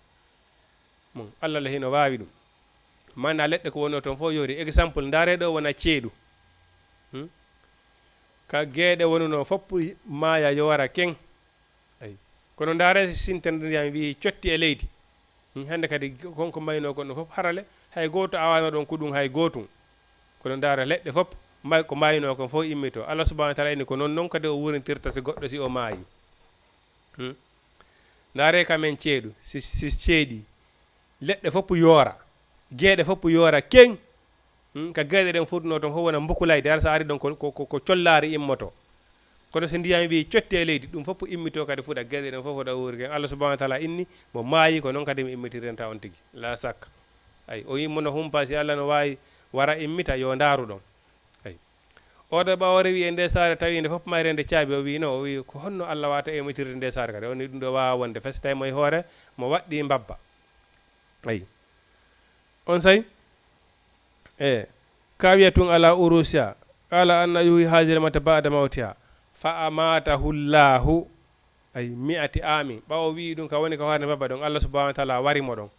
mon Allah la hino waawi ɗum mana leɗɗe ko wonno toon fof yoori exemple ndaare ɗo wona ceeɗu ka geeɗe wonuno fopp maaya yo wara ken ayi kono ndaare sintendiriyam wi cotti e leydi hande kadi konko mayno gonɗo fof harale hay goto awano ɗon ko ɗum hay gotum kono ndaara leɗɗe fopp ko mayno kon fof immito Allah subhanahu wa ta'ala ini ko non kadi o wurintirta so goɗɗo si o maayi ndaare kamen ceeɗu si ceeɗi leɗɗe fopp yoora geeɗe fopp yoora ken ka geeɗe ɗen furno toon fof wona mbukulayde har sa ari ɗon ko collari immoto kono so ndiyam wi cotti e leydi ɗum fopp immito kadi fuɗa geeɗe ɗen fof oɗa wuuri ken Allah subhanahu wa ta'ala inni mo maayi ko noon kadi mi immitirenta on tigi la sakka ay o yimmo no humpa si Allah no wawi wara immita yo ndaaru ɗon ay oɗo ɓawo rewi e nde saare tawi nde fopp mayre nde caabi o wi no o wi ko honno Allah wata immitirde nde saare kadi oni ɗum ɗo wawa wonde fes tawi mo e hoore mo waɗɗi mbabba ay on say kawiyatun ala urusiya qala anna yuhi hajire mata ba'da mawtiha fa amatahu llahu ay mi'ati amin ɓawo wi ɗum ka woni ka hoore mbabba ɗon Allah subhanahu wa ta'ala wari mo ɗon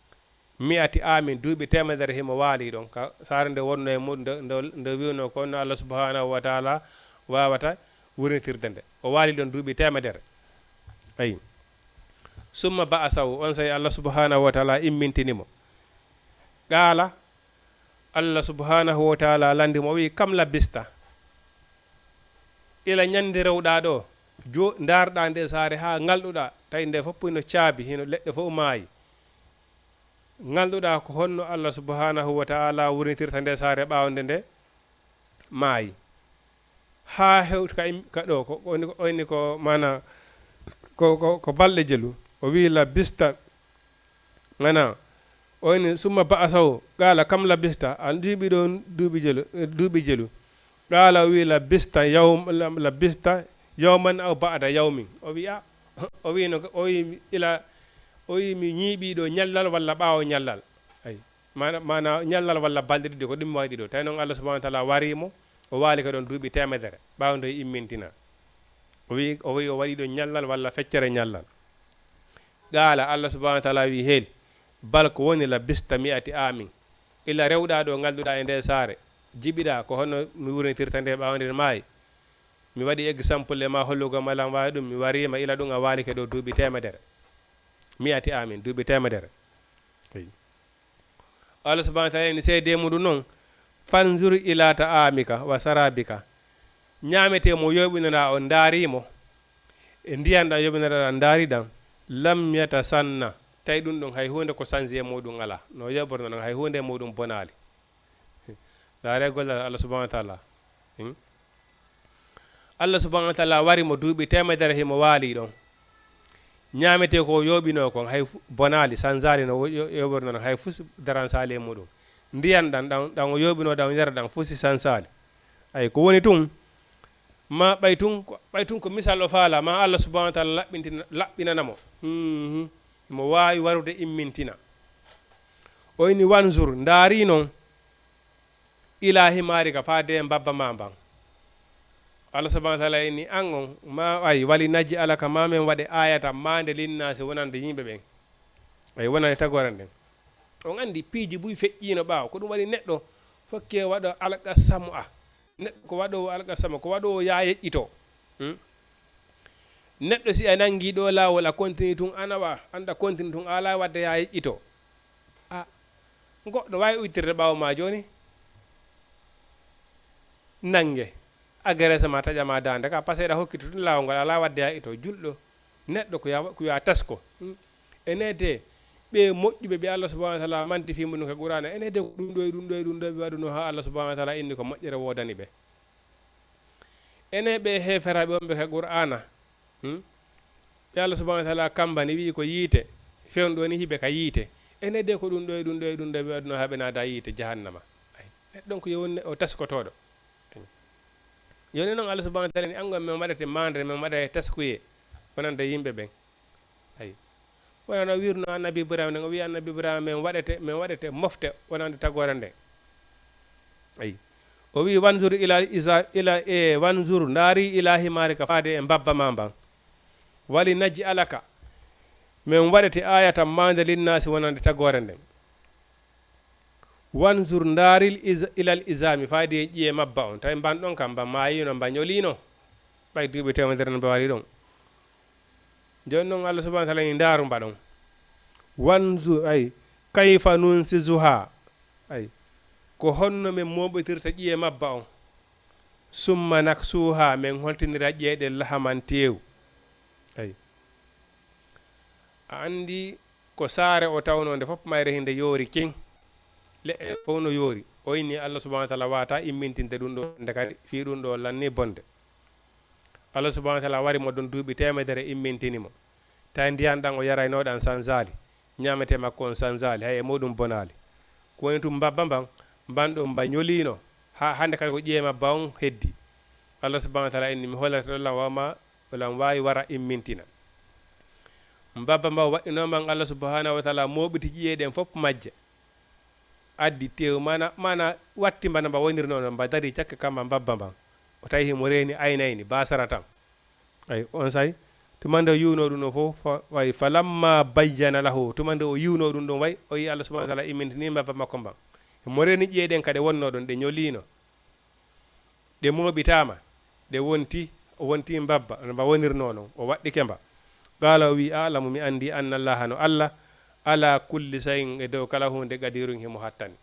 mi'ati amin duuɓi temedere himo waali ɗon ka saare nde wonno e muɗum nde wiwno ko no Allah subhanahu wa ta'ala wawata wurnitirde nde o waali ɗon duuɓi temedere ayi summa ba'asahu on say Allah subhanahu wa ta'ala immintinimo qala Allah subhanahu wa ta'ala landimo o wi kam labbista ila ñande rewɗa ɗo darɗa nde saare ha ngalɗuɗa tawi nde fopp no caabi hino leɗɗe fof maayi ngalɗuɗa ko honno Allah subhanahu wa ta'ala wurnitirta nde saare ɓawnde nde maayi ha hewti ka ɗo ko oyni ko mana ko balɗe jelu o wi labbista mana oyni summa ba'asahu qala kam labbista an duuɓi ɗon duuɓi jelu qala o wi labbista yawman aw ba'da yawmin o wi o wi no o wi ila o wi mi ñiiɓiɗo ñallal walla ɓaawo ñallal ay mana ñallal walla balɗe ɗiɗi ko ɗum waɗi ɗo tawi noon Allah subhanahu wa ta'ala warimo o waali ka ɗon duuɓi temedere ɓaawdo e immintina o wi o waɗi ɗo ñallal walla feccere ñallal qala Allah subhanahu wa ta'ala wi heeli bal ko woni labbista mi'ati amin ila rewɗa ɗo ngalduɗa e nde saare jiɓiɗa ko honno mi wurnitirta nde ɓawnde maayi mi waɗi exemple e ma hollugo malam wawi ɗum mi warima ila ɗum a waalike ɗo duuɓi temedere mi'ati amin duuɓi temedere Allah subhanahu wa ta'ala ni seede muɗum noon fanzur ila ta'amika wa sarabika ñamete mo yoɓinora o daarimo e ndiyan ɗam yoɓinora daari ɗam lam yatasanna tawi ɗum ɗon hay hunde ko sanji e muɗum ala no yoɓorno ɗon hay hunde e muɗum bonali daare gollal Allah subhanahu wa ta'ala Allah subhanahu wa ta'ala wari mo duuɓi temedere himo waali ɗon ñamete ko yoɓino kon hay bonali sanzali no yoɓorno ɗon hay fus daran sali e muɗum ndiyan ɗan o yoɓino ɗan yara ɗan fusi sansali ay ko woni tun ma ɓay tun ko misal o faala ma Allah subhanahu wa ta'ala laɓɓinanamo mo waawi warude immintina o ini wanzur ndaari noon ila himaari ka faade mbabba ma mban Allah subhanahu wa ta'ala inni an on ma ay wali najji alaka ma men wade ayata mande linnasi wonande yimbe ben ay wonande tagore den on andi piiji buy feƴƴino ɓaawo ko ɗum waɗi neɗɗo fokke waɗo alqa samu a neɗɗo ko waɗo alqa samu ko waɗo ya yeƴƴito neɗɗo si a nangi ɗo laawol a continue tun anawa anda continue tun ala wadde ya yeƴƴito a goɗɗo wawi uytirde ɓaawo ma joni nange agresse ma taƴama dande ka par ce que ɗa hokkiti tun laawol ngol ala wadde ya ito julɗo neɗɗo ko ya tasko enede ɓe moƴƴuɓe ɓe Allah subhanahu wa ta'ala manti fi mum ko qur'ana enede ko ɗum ɗo e ɗum ɗo e ɗum ɗo ɓe waɗuno ha Allah subhanahu wa ta'ala inni ko moƴƴere wodani ɓe ene ɓe heferaɓe on ɓe ka qur'ana ɓe Allah subhanahu wa ta'ala kambani wi ko yiite fewno ɗo ni hiɓe ka yiite enede ko ɗum ɗo e ɗum ɗo e ɗum ɗo ɓe waɗuno ha ɓe naada yiite jahannama neɗɗon ko yewonne o taskotoɗo joni noon Allah subhanahu wa ta'ala ni angon min waɗete mandre min waɗa taskuye wonande yimɓe ɓen ayi wonano wirno annabi Ibrahima nden o wi annabi Ibrahima min waɗete mofte wonande tagore nde ayi o wi wanzur wanzur ndaari ila himari ka faade e mbabba ma mban wali najji alaka min waɗete ayata mande linnasi wonande tagore nden wanzur ndaaril ilal isami faadi e ƴiye mabba on tawi mban ɗon kam mba mayino mba ñolino ɓay duuɓi temedere no mbe wari ɗon joni noon Allah subhanahu wa ta'ala ni ndaaru mbaɗon wanzur ay kayfa nunsizuha ay ko honno min moɓotirta ƴiye mabba on summa naksuha min holtinira ƴeeɗe lahaman tew ay a andi ko saare o tawno nde fof mayre hinde yoori king leɗɗe fof no yoori o inni Allah subhanahu wa ta'ala wata immintinde ɗum ɗo nde kadi fi ɗum ɗo lanni bonde Allah subhanahu wa ta'ala wari mo ɗon duuɓi temedere immintinimo tawi ndiyan ɗan o yaraynoɗan sanzali ñamete makko on sanzali hay e muɗum bonali ko woni tum mbabba mban ɗum mba ñolino ha hande kadi ko ƴiye mabba on heddi Allah subhanahu wa ta'ala inni mi hollata ɗollan wawma olan wawi wara immintina mbabba mba waɗɗinoman Allah subhanahu wa ta'ala moɓiti ƴiyeɗen fof majje addi tew mana watti mbana mba wonirnono mba dari cakke kamba mbabba mban o tawi himo reeni aynayni basara tan ay on say tumande o yiwno ɗum ɗo fof way falamma bayyana lahu tumande o yiwno ɗum ɗon way o yi Allah subhanahu wa ta'ala immintini mbabba makko mban mo reeni ƴeeɗen kadi wonno ɗon ɗe ñolino ɗe moɓitama ɗe wonti o wonti mbabba no mba wonirno non o waɗɗike mba qala o wi alamu mi andi anna allaha no Allah ala kulli shay'in e dow kala hunde qadirun himo hattani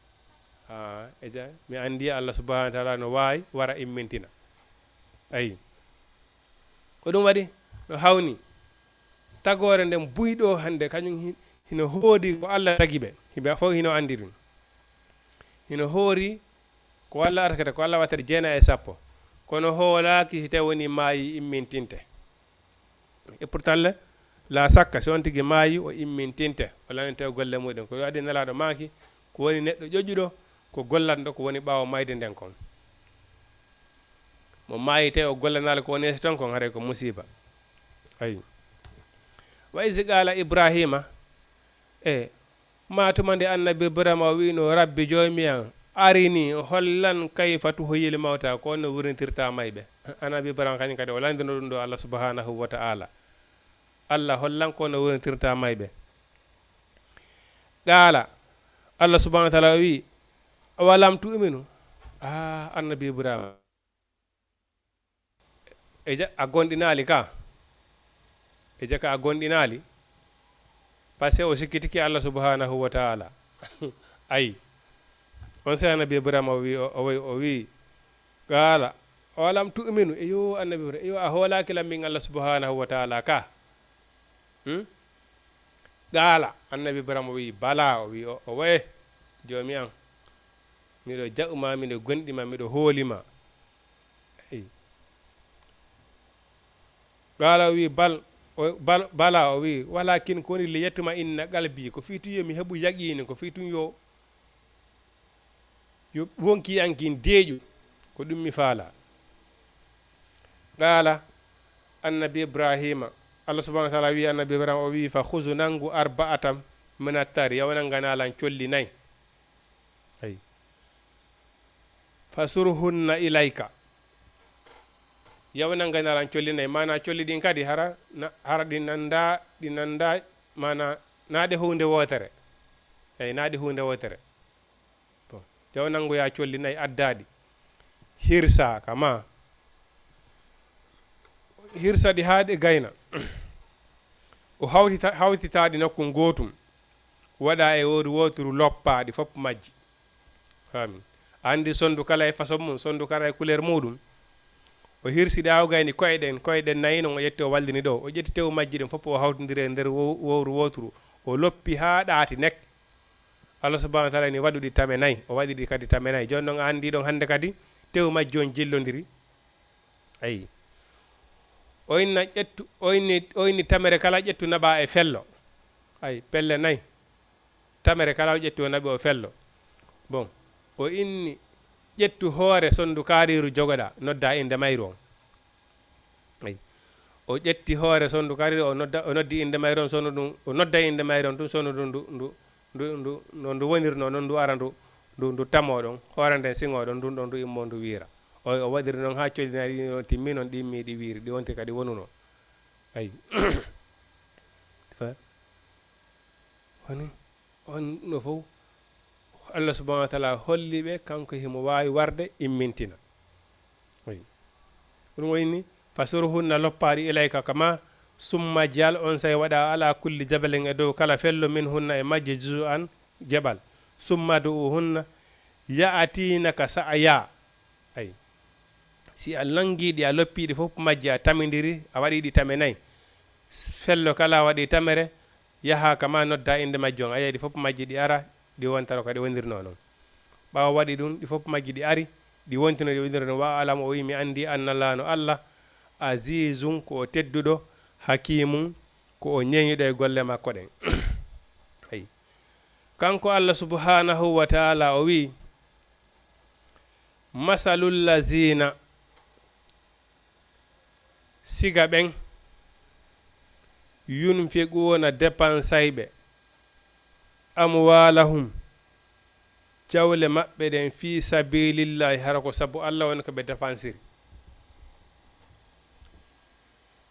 eja mi andi Allah subhanahu wa ta'ala no wawi wara immintina ayi ko ɗum waɗi no hawni tagore nden buyɗo hande kañum hino hoodi ko Allah tagi ɓe hiɓe fof hino andi ɗum hino hoori ko Allah atakata ko Allah wattata 9 e 10 kono hoolaki si tawi woni maayi immintinte e pourtant la sakka si on tigi maayi o immintinte o lanete golle muɗum ko waɗi nelaɗo maaki ko woni neɗɗo ƴoƴuɗo ko gollatɗo ko woni ɓaawo mayde nden kon mo maayi tawi o gollanala ko woni ton kon haare ko musiba ayi wa isi qala ibrahima matuma nde annabi ibrahima o wino rabbi jomiyam arini hollan kayfa tuhoyil mawta ko no wurintirta mayɓe annabi ibrahima kañum kadi o landino ɗum ɗo Allah subhanahu wa ta'ala Allah hollan ko no wurintirta mayɓe qala Allah subhanahu wa ta'ala o wi awalam tu'minu annabi ibrahima a gonɗinali ka ka a gonɗinali par ce que o sikkitiki Allah subhanahu wa ta'ala ayi on se annabi ibrahima o wi qala awalam tu'minu eyo annabi ibrahima eyo a hoolaki lammin Allah subhanahu wa ta'ala ka qala annabi ibrahima o wi bala o wi o waye jomi an miɗo jaɓuma miɗo gonɗima miɗo hoolima qala o wi bala o wi walakin ko woni li yettuma inna qalbi ko fiitu yo mi heɓu yaqini ko fiitu yo wonki ankin deeƴu ko ɗum mi faala qala annabi ibrahima Allah subhanahu wa ta'ala wi annabi ibrahima o wi fa khuzu nangu arba'atan min at-tar yawnanganalan colli 4 ay fasurhunna ilayka yawna nganaran colli nayi mana colli ɗin kadi hara ɗi nanda mana naɗe hunde wotere eyi naɗe hunde wotere bon jawnangoya colli nayi addaɗi hirsa kama hirsa ɗi ha ɗe gayna o hawtitaɗi nokku gotum waɗa e woru woturu loppaɗi fof majji amin andi sondu kala e façon mum sondu kala e couleur muɗum o hirsiɗi awgayni koyeɗen nayi non o ƴetti o wallini ɗo o ƴetti tew majji ɗen fof o hawtodiri e nder wowru woturu o loppi ha ɗaati nek Allah subhanahu wa ta'ala ni waɗuɗi tame nayyi o waɗiɗi kadi tame nayyi joni noon andi ɗon hande kadi tew majji on jillodiri ayi oyna ƴettu oyni tamere kala ƴettu naɓa e fello ay pelle nayyi tamere kala o ƴetti o naɓi o fello bon o inni ƴettu hoore sondu kariru jogoɗa nodda inde mayru on ayi o ƴetti hoore sondu kariru o noddi inde mayru on sono ɗum o nodda inde mayru on ɗum sono ɗum no ndu wonirno noon ndu ara ndu tamo ɗon hoore nden siŋo ɗon ndun ɗon ndu immo ndu wiira o waɗiri noon ha collinaɗi ɗi timmi noon ɗi immi ɗi wiiri ɗi wonti kadi wonuno ayi woni on no fof Allah subhanahu wa ta'ala holliɓe kanko himo wawi warde immintina ayi ɗum wayni fasurhunna loppaɗi ilayka kama summa jal on say waɗa ala kulli jabalen e dow kala fello min hunna e majje juzu an jebal summa du hunna ya'atinaka sa'aya ay si a langiɗi a loppiɗi fof majje a tamidiri a waɗiɗi tame nayyi fello kala waɗi tamere yaha kama nodda inde majji on ayiɗi fof majji ɗi ara ɗi wontano kadi wondirno noon ɓawa waɗi ɗum ɗi fof majji ɗi ari ɗi wontino ɗi wondirno wa alam o wi mi andi annalano Allah azizum ko o tedduɗo hakimum ko o ñeñiɗo e golle makko ɗen ayi kanko Allah subhanahu wa ta'ala o wi masalul lazina siga ɓen yunfiquna dépensayɓe amwalahum jawle maɓɓe ɗen fi sabilillahi hara ko sabu Allah woni ko ɓe dépansiri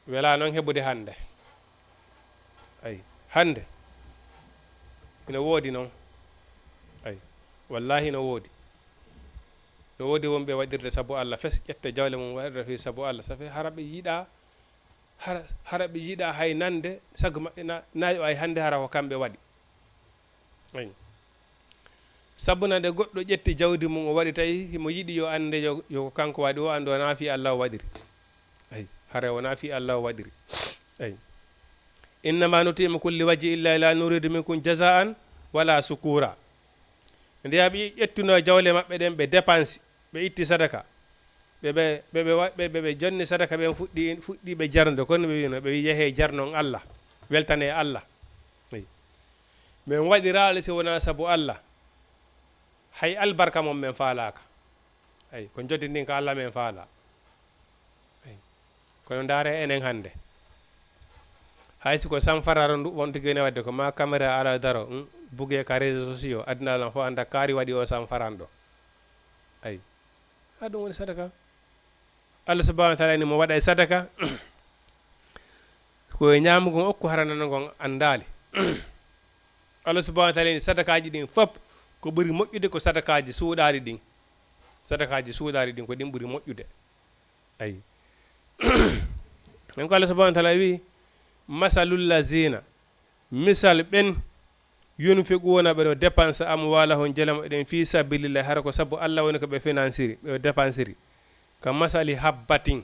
wela noon heɓude hande ayi hande ina woodi noon ayi wallahi no woodi wonɓe waɗirde sabu Allah fes ƴetta jawle mum waɗira fi sabu Allah safi haraɓe yiɗa hay nande sago maɓɓe nayo ay hande hara ko kamɓe waɗi ayi sabu nande goɗɗo ƴetti jawdi mum o waɗi tawi himo yiɗi yo ande yo kanko waɗi o ando wona fi Allah o waɗiri ayi hara wona fi Allah o waɗiri ayi innama nutima kulli wajhi illa la nuridu minkum jaza'an wala sukura ndiya ɓe ƴettuno jawle maɓɓe ɗen ɓe dépense ɓe itti sadaka ɓe jonni sadaka ɓen fuɗɗiɓe jarde kono ɓe wino ɓe wi yeehe jarnon Allah weltane Allah ayi min waɗiraɗo si wona sabu Allah hay albarka mom men faalaka ayi ko joddi ndin ko Allah men faala ayi kono ndaare enen hande hay siko sanfararo ndu wonto gene wadde ko ma caméra ala daro bugue ka réseaux sociaux adinalan fo anda kaari waɗi o sanfaran ɗo ayi ha ɗum woni sadaka Allah subhanahu wa ta'ala ni mo waɗa e sadaka koye ñamugon okku haranano gon andali Allah subhanahu wa ta'ala ni sadakaji ɗin fop ko ɓuri moƴƴude ko sadakaji suuɗaɗi ɗin ko ɗin ɓuri moƴƴude ayi en ko Allah subhanahu wa ta'ala wi masalul lazina misal ɓen yunfiquna ɓe no dépense amwalahum jelema ɗen fi sabilillah hara ko sabu Allah woni ko ɓe financiri ɓe dépensiri kam masali habbatin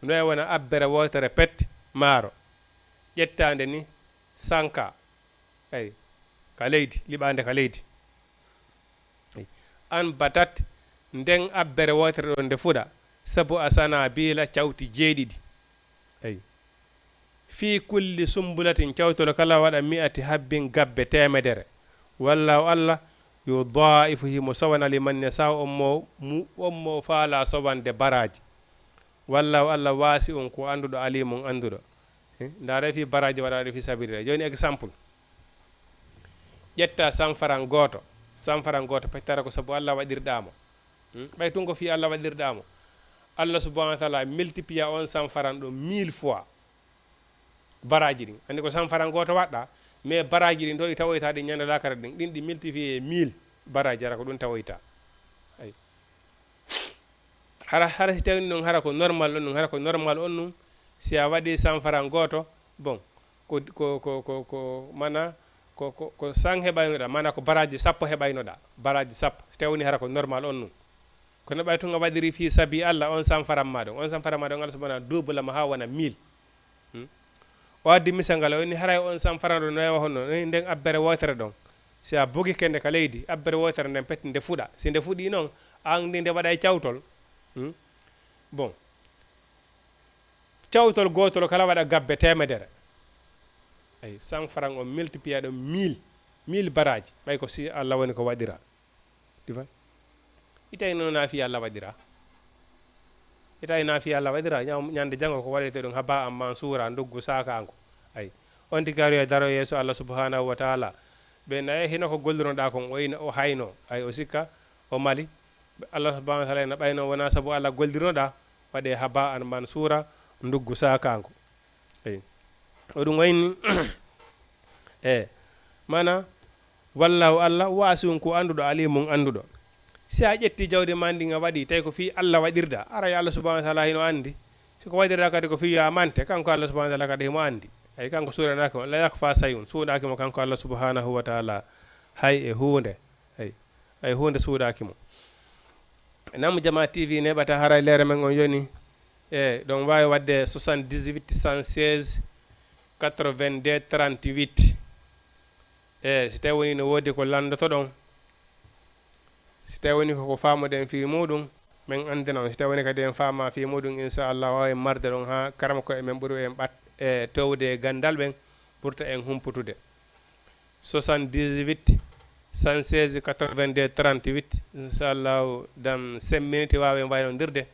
no e wona abbere wotere pet maaro ƴettande ni sanka ay ka leydi liɓande ka leydi an batat nden abbere wotere ɗo nde fuɗa sabu asana biila cawti jeeɗiɗi ay fi kulli sumbulatin cawtolo kala waɗa mi'ati habbin gabbe temedere wallahu Allah yo daifu himo sowana liman yasa ommo faala sowande baraji wallahu Allah waasi on ko anduɗo alimum anduɗo ndare fi baraji waɗaɗo fi sabilillah joni exemple ƴetta sanfaran goto pettara ko sabu Allah waɗirɗamo ɓay tun ko fi Allah waɗirɗamo Allah subhanahu wa ta'ala multiplia on sanfaran ɗo 1000 fois baraji ɗin andi ko sanfaran goto waɗɗa mais baraji ɗin to ɗi tawoyta ɗi ñande lakara ɗin ɗin ɗi multiplié 1000 baraji ara ko ɗum tawoyta ay hara si tawi ɗum hara ko normal on ɗum hara ko normal on ɗum si a waɗi sanfaran goto bon ko mana ko 100 heɓaynoɗa mana ko baraji sappo heɓaynoɗa baraji sappo si tawi woni hara ko normal on ɗum kono ɓay tun a waɗiri fi sabi Allah on sanfaran ma ɗon on sanfaran ma ɗon Allah subhanahu double ma ha wona 1000 o addi misal ngal o inni haray on sanfaran ɗo no yawa honno nden abbere wotere ɗon si a bogi kende ka leydi abbere wotere nden peti nde fuɗa si nde fuɗi noon an ndi nde waɗa e cawtol bon cawtol gotol kala waɗa gabbe temedere ay sanfaran on multiplia ɗo 1000 baraji ɓay ko si Allah woni ko waɗira difa itayi noon naafi Allah waɗira itayi naafi Allah waɗira ñande janngo ko waɗete ɗum haba am mansura nduggu saka anko ay on tigari e daro yeeso Allah subhanahu wa ta'ala ɓe nayi hino ko golliroɗa kon o hayno ay o sikka o mali Allah subhanahu wa ta'ala no ɓayno wona sabu Allah gollirnoɗa waɗe haba an mansura nduggu saka anko ay o ɗum wayni mana wallahu Allah wasiun ko anduɗo alimum anduɗo si a ƴetti jawdi ma ndi nga waɗi tawi ko fi Allah waɗirda ara ya Allah subhanahu wa ta'ala hino andi siko waɗirda kadi ko fi ya mante kanko Allah subhanahu wa ta'ala kadi himo andi ay kanko suranaki la yakfa sayun suuɗaki mo kanko Allah subhanahu wa ta'ala hay e hunde ay hunde suuɗaki mo namu jama TV neɓata haray lere men on yoni ɗon wawi wadde 78 116 82 38 si tawi woni no wodi ko landoto ɗon si tawi woni koko famoɗen fi muɗum min andina si tawi woni kadi en fama fi muɗum inchallah wawi marde ɗon ha karama ko emen ɓuuri en ɓat towde gandal ɓen ɓurta en humputude 78 116 82 38 inchallahu dans 5 minutes wawi en waynondirde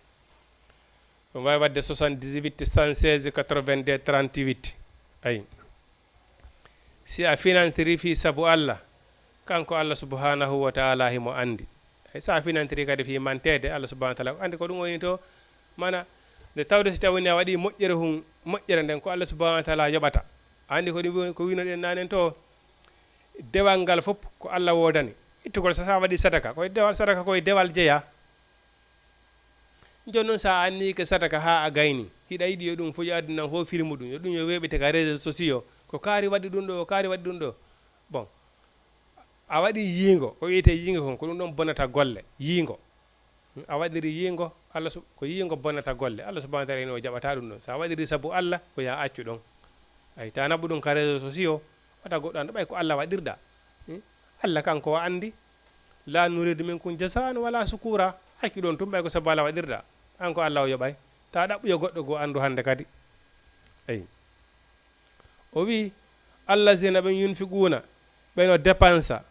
on wawi wadde 78 116 82 38 ayi si a finantiri fi sabu Allah kanko Allah subhanahu wa ta'ala himo andi sa finantiri kadi fi mantede Allah subhanahu wa ta'ala andi ko ɗum woni to mana nde tawde si tawini a waɗi moƴƴere nden ko Allah subhanahu wa ta'ala yoɓata andi ko winoɗen nanen to dewal ngal fof ko Allah wodani ittugol sa waɗi sadaka koye dewal sadaka koye dewal jeeya joni noon sa anni ke sadaka ha a gayni hiɗa yiɗi yo ɗum fof aduna fof filmu ɗum yo ɗum yo weɓete ka réseau sociaux ko kaari waɗi ɗum ɗo kaari waɗi ɗum ɗo bon a waɗi yiingo ko wiyete yiingo kon ko ɗum ɗon bonnata golle yiingo a waɗiri yiingo Allah ko yiingo bonnata golle Allah subhanahu wa ta'ala eno jaɓata ɗum ɗon sa waɗiri sabu Allah ko ya accu ɗon ay ta naɓu ɗum ka réseau sociaux wata goɗɗo anda ɓay ko Allah waɗirɗa Allah kanko o andi la nuridu minkum jasan wala sukura hakki ɗon tum ɓay ko sabu Allah waɗirɗa an ko Allah o yoɓay ta ɗaɓɓuyo goɗɗo goo andu hande kadi ayi o wi allazina ɓen yunfiquna ɓeno dépensa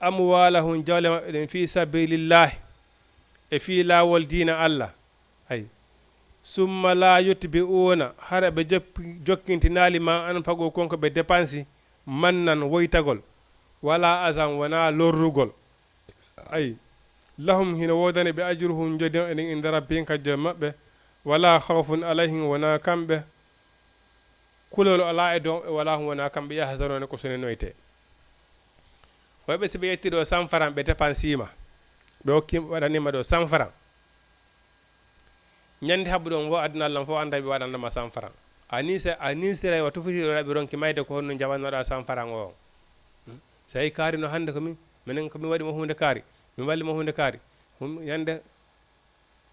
amwalahum jawle maɓɓe ɗen fi sabilillahi e fi lawol dina Allah ay summa la yutbi'una hara ɓe jokkintinali ma anfago konko ɓe dépensi mannan woytagol wala asan wona lorrugol ay lahum hina wodani ɓe ajruhum jodi eɗen inde rabbihim kajjo maɓɓe wala khawfun alayhim wona kamɓe kulol ala e dow wala hum wona kamɓe yahzanone ko sonenoyte woyɓe si ɓe yetti ɗo 100 francs ɓe dépensima ɓe hokki waɗanima ɗo 100 francs ñande haɓɓu ɗon fof aduna Allah fof anda ɓe waɗandama 100 francs a nisira wa tufitiroɗa ɓe ronki mayde ko honno jawannoɗa 100 francs o so yi kaari no hannde minen komi waɗimo hunde kaari mi wallimo hunde kaari ñande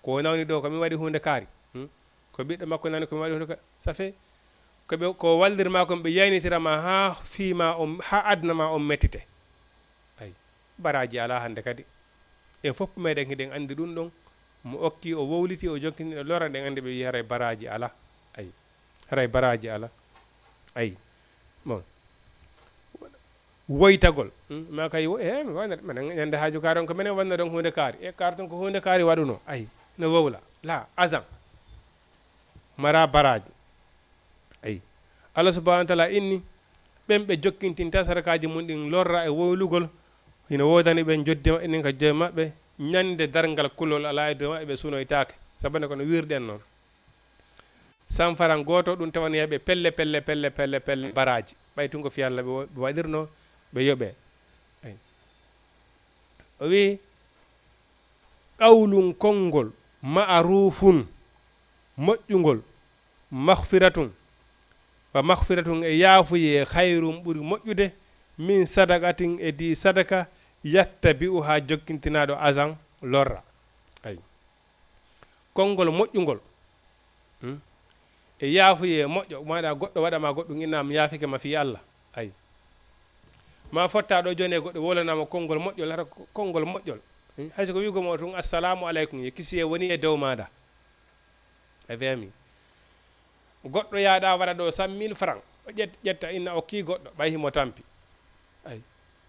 ko nawni ɗo komi waɗi hunde kaari ko ɓiɗɗo makko nani komi waɗi hunde kaari ça fait ko wallirma kon ɓe yaynitirama ha fiima ha aduna ma on mettite ay baraji ala hande kadi en fof meɗen hiɗen andi ɗum ɗon mo okki o wowliti o jokkini lora ɗen andi ɓe wi haray baraji ala ay haray baraji ala ay bon woytagol ma kay mi wonat minen ñande haaju kaari on ko minen wanno ɗon hunde kaari e kaari ton ko hunde kaari waɗuno ay no wowla la agent mara baraji ay Allah subhanahu wa ta'ala inni ɓen ɓe jokkintinta sarakaji mum ɗin lorra e woylugol hino wodani ɓen joddima enen ka joyi maɓɓe ñande dargal kulol ala e dow maɓɓe ɓe sunoytake sabane kono wirden noon sanfaran goto ɗum tawan yaɓe pelle baraji ɓay tungo fi Allah ɓe waɗirno ɓe yoɓe o wi qawlun konngol ma'rufun moƴƴugol maghfiratun wa maghfiratun e yaafuye khayrum ɓuri moƴƴude min sadaqatin e di sadaka yattabi'u ha jokkintinaɗo azan lorra ay konngol moƴƴugol e yaafuye moƴƴo maɗa goɗɗo waɗama goɗɗum innama yaafike ma fi Allah ay ma fotta ɗo joni e goɗɗo wolanama konngol moƴƴol hata konngol moƴƴol hayso ko wigomo tun assalamu aleykum ye kisiye woni e dow maɗa a wiyami goɗɗo yaaɗa waɗa ɗo 100 000 francs o ƴetta inna o ki goɗɗo ɓay himo tampi ay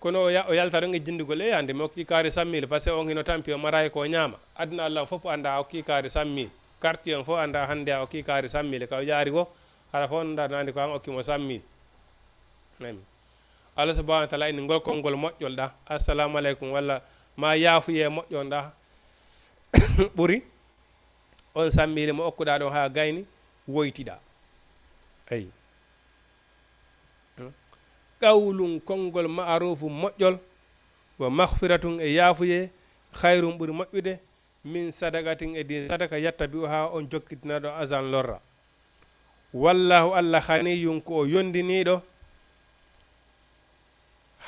kono o yalta ɗon e jindigol e yande mi okki kaari 100 000 par ce que on hino tampi o marayi ko ñaama aduna Allah fof anda a okki kaari 100 000 quartier on fof anda hande a okki kaari 100 000 ka o jaari ko hara fof ndarnandi ko an okkimo 100 000 nani Allah subhanahu wa taala inni ngol konngol moƴƴol ɗa assalamu aleykum walla ma yaafuye moƴƴon ɗa ɓuri on 100 000 mo okkuɗa ɗon ha gayni woytiɗa ay qawlun konngol ma'rufu moƴƴol wa maghfiratun e yaafuye khayrum ɓuri moƴƴude min sadaqatin e din sadaka yattabi'u ha on jokkitinaɗo azan lorra wallahu Allah khaniyun ko yondiniɗo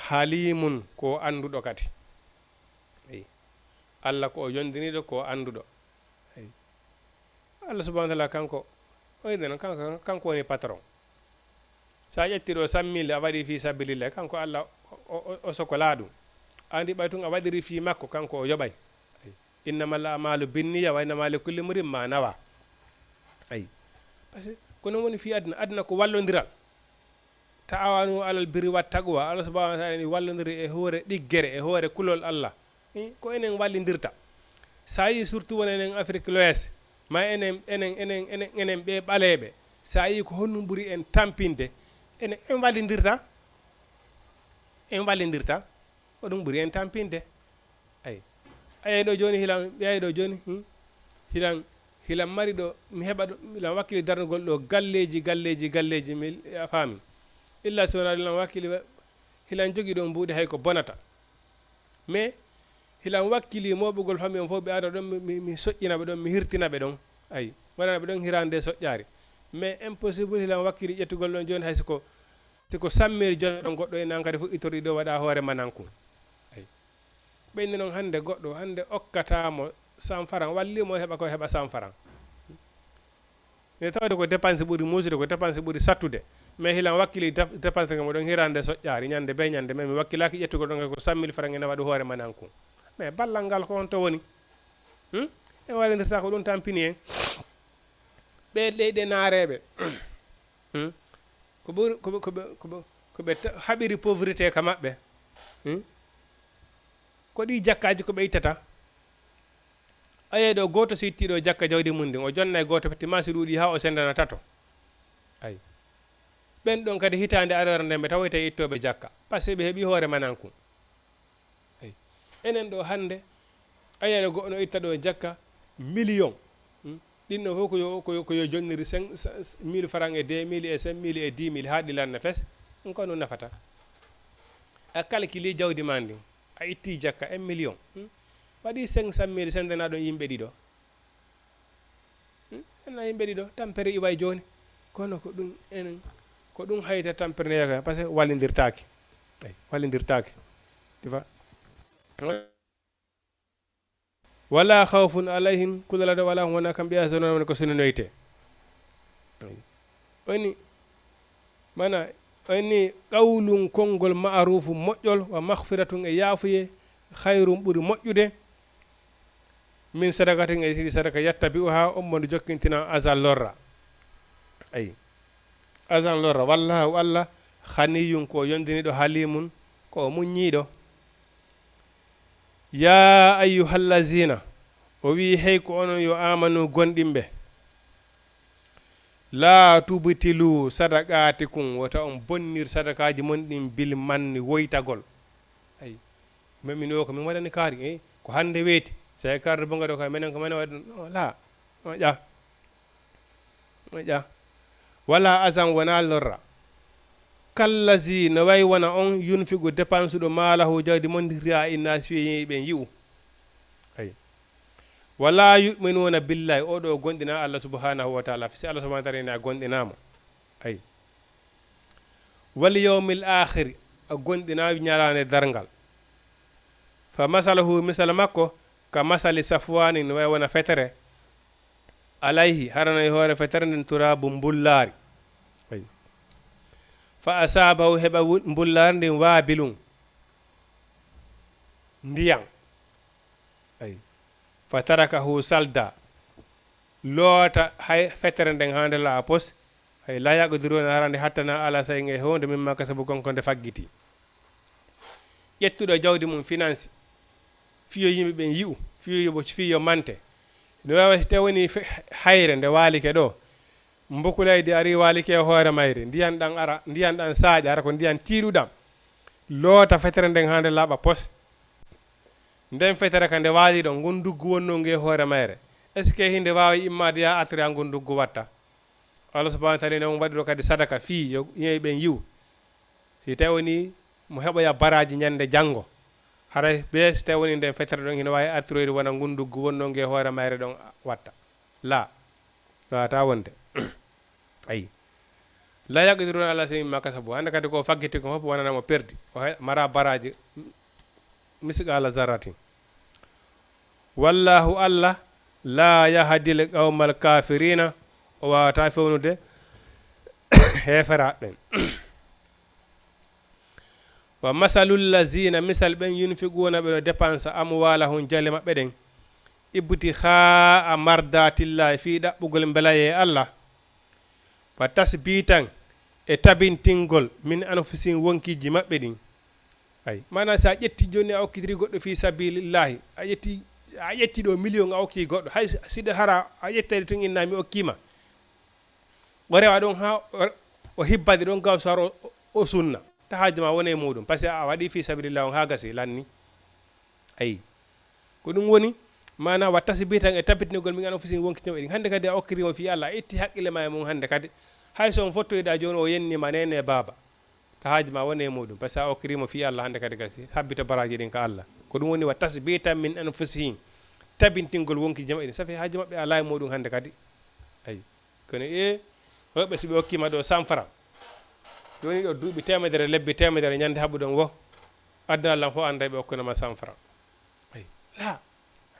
halimun ko anduɗo kadi ay Allah ko yondiniɗo ko anduɗo ay Allah subhanahu wa ta'ala kanko oyden kanko woni patron sa ƴetti ɗo 100 000 a waɗi fi sabilillah kanko Allah o sokola ɗum andi ɓay tun a waɗiri fi makko kanko o yoɓay innamal a'malu binniya wa innamal likulli imrin ma nawa ay par ce que kono woni fi aduna ko wallodiral ta'awanu alal birri wat taqwa Allah subhanahu wa ta'ala ni wallodiri e hoore ɗiggere e hoore kulol Allah ko enen wallidirta sa yi surtout won enen Afrique l'Ouest ma enen ɓe ɓaleɓe sa yi ko honno ɓuri en tampinde en wallidirta ko ɗum ɓuri en tampinde ay ayi ɗo joni hilan ɓeyayi ɗo joni hilan mari ɗo mi heɓa ɗo hilan wakkili darnugol ɗo galleji mi a faami illa sona hilan wakkili hilan jogui ɗo mbuuɗi hay ko bonata mais hilan wakkili moɓugol fami on fof ɓe ada ɗon mi soƴƴinaɓe ɗon mi hirtinaɓe ɗon ayi waɗanaɓe ɗon hirande soƴƴari mais impossible hilan wakkili ƴettugol ɗon joni hay siko sammiri joni ɗon goɗɗo enen kadi fuɗɗitori ɗo waɗa hoore manankum ay ɓeyni noon hande goɗɗo hande okkatamo 100 francs wallimo heɓa ko heɓa 100 francs mais tawde ko dépense ɓuuri musude ko dépense ɓuuri sattude mais hilan wakkili dépense mo ɗon hirande soƴƴari ñande be ñande mais mi wakkilaki ƴettugol ɗon ko 100 000 francs ene waɗa hoore manankum mais ballal ngal ko on to woni en waɗidirta ko ɗum tampini en ɓe leyɗe naareɓe koɓe haɓiri pauvreté ka maɓɓe ko ɗi jakkaji koɓe ittata aye ɗo goto so ittiɗo jakka jawdi mum ndin o jonna e goto effectivement si ɗuuɗi ha o sendana tato ay ɓen ɗon kadi hitande arore nden ɓe tawoyta ittoɓe jakka par ce que ɓe heeɓi hoore manankum ay enen ɗo hande ayeɗo goɗɗo no itta ɗo jakka million ɗinɗo fof koyo jonniri 1000 francs e 2000 e 5000 e 10 000 ha ɗilanna fes ɗum ko ɗum nafata a calculi jawdi ma ndin a itti jakka 1 million waɗi 500 000 sendana ɗon yimɓe ɗiɗo enna yimɓe ɗiɗo tampere iway joni kono ko ɗum enen ko ɗum hayta tampere neyaka par ce que wallidirtaki ay wallidirtaki tifa wala khawfun alayhim kulalaɗo wala wona kam ɓiya sonon ko sinonoyte oni mana oni qawlun konngol ma'rufu moƴƴol wa maghfiratun e yaafuye khayrum ɓuri moƴƴude min sadakatin e sidi sadaka yattabi'u ha ommondo jokkintina azan lorra ay azan lorra wallahu Allah khaniyun ko yondiniɗo halimun ko muññiɗo ya ayyuhallazina o wi hey ko onon yo amanu gonɗimɓe la tubtilu sadaqatikum wota on bonnir sadakaji mon ɗin bil manni woytagol ay mamino ko min waɗani kaari ko hande weeti sa karde bonga ɗo ka menen ko menen waɗi la moƴƴa moƴƴa wala asan wona lorra kallazi no way wona on yunfigu dépense ɗo maalahu jawdi mon riya inna fiyi ɓe yi'u ay wala yuminuna billahi oɗo gonɗina allah subhanahu wa taala si allah subhanahu wa taala ina gonɗinama ay wal yawmil akhiri a gonɗina ñalande dargal fa masalahu misal makko ka masali safwani no way wona fetere alayhi harana e hoore fetere nden turabu mbullaari ay fa asabahu heɓa mbullaari ndin waabilum ndiyam ay fa tarakahu salda loota hay fetere nden hande la pos ay la yaqdiruna harande hattana ala say e honde mimma kasabu gonko nde faggiti ƴettuɗo jawdi mum finance fiyo yimɓe ɓen yi'u fiyo mante no wawa te woni hayre nde waalike ɗo mbokulaydi ari waalike e hoore mayre ndiyan ɗan ara ndiyan ɗan saaƴa ara ko ndiyan tiiɗuɗam loota fetere nden hande laaɓa pos nden fetere ka nde waali ɗo gonduggu wonno nge hoore mayre est ce que hinde wawi immade ya attori ha gonduggu watta allah subahana wa taala ne on waɗi ɗo kadi sadaka fii yo yimɓe ɓen yiw si tawi woni mo heɓoya baraji ñande janggo haray be so tawi woni nden fetere ɗon hino wawi artiroyde wona gonduggu wonno nge hoore mayre ɗon watta la wata wonde ayi la yaqdiruna ala sey mimma kasabu hande kadi ko faggiti ko fof wonanamo perdi o mara baraji misqala zarratin wallahu allah la yahdil qawmal kafirina o wawata fewnude heferaɓe ɓen wa masalul lazina misal ɓen yunfiguna ɓe ɗo dépense amwalahum jalle maɓɓe ɗen ibbuti ha a mardatillahi fi ɗaɓɓugol belaye allah fa tasbitan e tabintingol min anfusin wonkiji maɓɓe ɗin ay mana sa ƴetti joni a okkitiri goɗɗo fi sabilillahi a ƴetti ɗo million a okki goɗɗo hay siɗa hara a ƴettede tun inna mi okkima o rewa ɗon ha o hibbade ɗon gaw so har o sunna ta haaji ma wone muɗum par ce que a waɗi fi sabilillah on ha gasi lanni ayi ko ɗum woni mana wa tasbitan e tabbitinigol min anfusin wonkitinoɓe ɗin hande kadi a okkirimo fi allah a itti haqqille ma e mum hande kadi hay son fottoyɗa joni o yennima nene baba ta haaji ma wone muɗum par ce que a okkirimo fi allah hande kadi gasi habbita baraji ɗin ka allah ko ɗum woni wa tasbitan min anfusihim tabintingol wonki jama ɗin safi haaji maɓɓe ala e muɗum hande kadi ayi kono hoɓɓe so ɓe hokkima ɗo 100 francs joni ɗo duuɓi temedere lebbi temedere ñande haɓu ɗon wo adduna allah fof anda ɓe okkunama 100 francs ayi la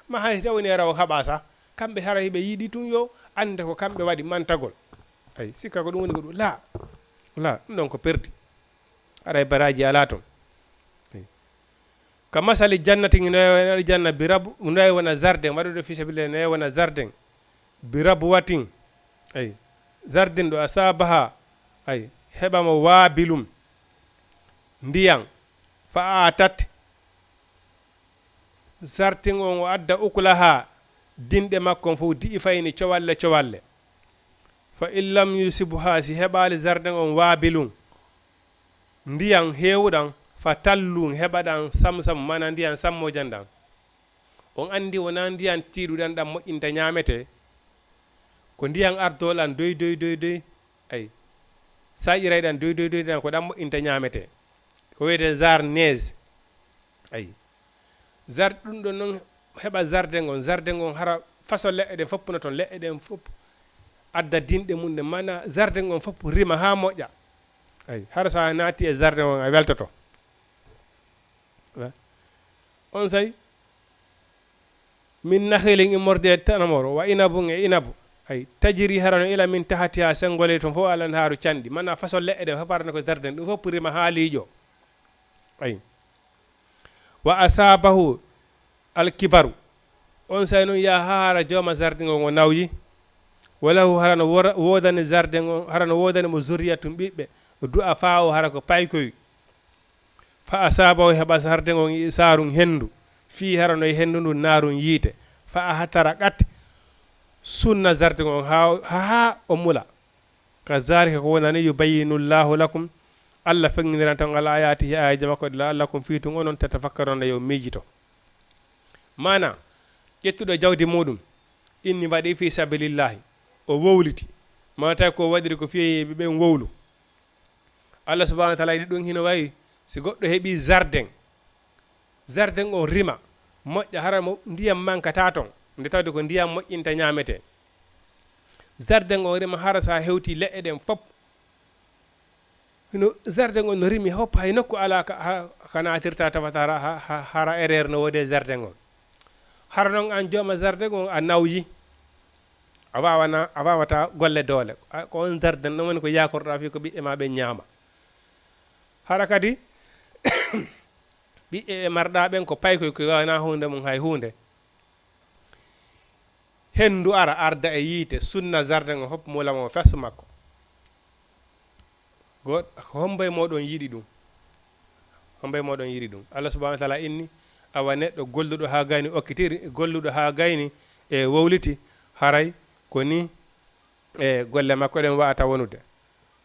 ma hay tawni raw haɓa sa kamɓe hara hiɓe yiiɗi tun yo ande ko kamɓe waɗi mantagol ayi sikka ko ɗum woni ko ɗum la ɗum ɗon ko perdi aɗa e baraji ala toon ka masali jannati nowaɗi janna bi rabu nowi wona jardin waɗuɗo fisabilillah nowi wona jardin bi rabu watin ayi jardin ɗo a sabaha ayi heɓamo waabilum ndiyam fa atat jardin on o adda ukulaha dinɗe makkon fof di'i fayni cowalle fa in lam yusibha si heɓali jardin on waabilum ndiyam hewɗam fa tallum heɓaɗan samsam mana ndiyam sammojan ɗan on andi wona ndiyam tiiɗuɗan ɗam moƴƴinta ñamete ko ndiyam ardoɗan doy ayi sa ƴirayɗan doy ɗan ko ɗam moƴƴinta ñamete ko wiyete jar neige ayi jar ɗum ɗon noon heɓa jardin on hara façon leɗɗe ɗen foppuno toon leɗɗe ɗen fof adda dinɗe mum ɗe mana jardin on fof rima ha moƴƴa ayi hara sa naati e jardin on a weltoto on say min nahilin immorde tanamoro wa inabun e inabu ay tajiri harano ila min tahatiha sengole to fof alan haaru candi mana façon leɗɗe ɗen fof arana ko jardin ɗum fof rima ha liiƴo ay wa asabahu alkibaru on say noon ya haara jooma jardin on o nawyi walahu harano wodani jardin on harano wodani mo zuriyatum ɓiɓɓe du'a fa o hara ko paykoy fa asabahu heɓa jardin on saarum hendu fi harano e hendu ndu naarum yiite fa a hatara qat sunna jardin on ha o mula ka zalika ko wonani yubayyinullahu lakum allah feŋŋiniran tan ala ayatihi ayaji makko ɗe la'allakum fiitum onon tatafakkaruna yo miijito mana ƴettuɗo jawdi muɗum inni waɗi fi sabilillahi o wowliti mata ko waɗiri ko fiye ɓen wowlu Allah subhanahu wa ta'ala yiɗi ɗum hino wayi si goɗɗo heɓi jardin o rima moƴƴa hara mo ndiyam mankata ton nde tawde ko ndiyam moƴƴinta ñamete jardin o rima hara sa hewti leɗɗe ɗen fop hino jardin o no rimi hop hay nokku ala ka natirta tawata hara erreur no wode jardin o hara noon an jooma jardin o a nawyi a wawata golle doole ko on jardin ɗum woni ko yakorɗa fi ko ɓiɓɓe ma ɓe ñaama hara kadi ɓiɓɓe marɗa ɓen ko paykoy ko wana hunde mum hay hunde hendu arda e yiite sunna jardin o hop mulamo fes makko homboye moɗon yiɗi ɗum homboye moɗon yiɗi ɗum Allah subhanahu wa ta'ala inni awa neɗɗo golluɗo ha gayni okkitiri golluɗo ha gayni e wowliti haray ko ni e golle makko ɗen wa'ata wonude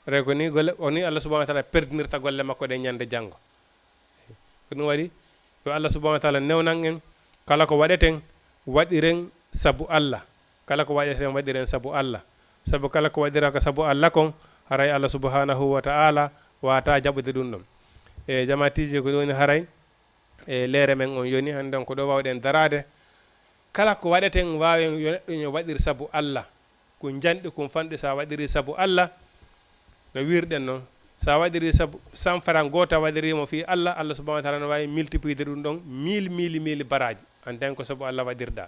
ray ko ni golle o ni Allah subhanahu wa ta'ala perdinirta golle makko ɗen ñande janggo ko ɗum waɗi yo Allah subhanahu wa ta'ala newnan en kala ko waɗeten waɗiren sabu Allah kala ko waɗeten waɗiren sabu Allah sabu kala ko waɗiraka sabu Allah kon haray Allah subhanahu wa ta'ala wata jaɓude ɗum ɗon e jamatiji ko ɗoni haray e leere men on yoni hande ko ɗo wawɗen darade kala ko waɗeten wawen yo neɗɗo yo waɗir sabu Allah ko janɗi kum fanɗi sa waɗiri sabu Allah no wirɗen noon sa waɗiri sabu 100 francs gota waɗirimo fi Allah Allah subhanahu wa ta'ala no wawi multiplier ɗum ɗon mille baraji en tant que sabu Allah waɗirɗa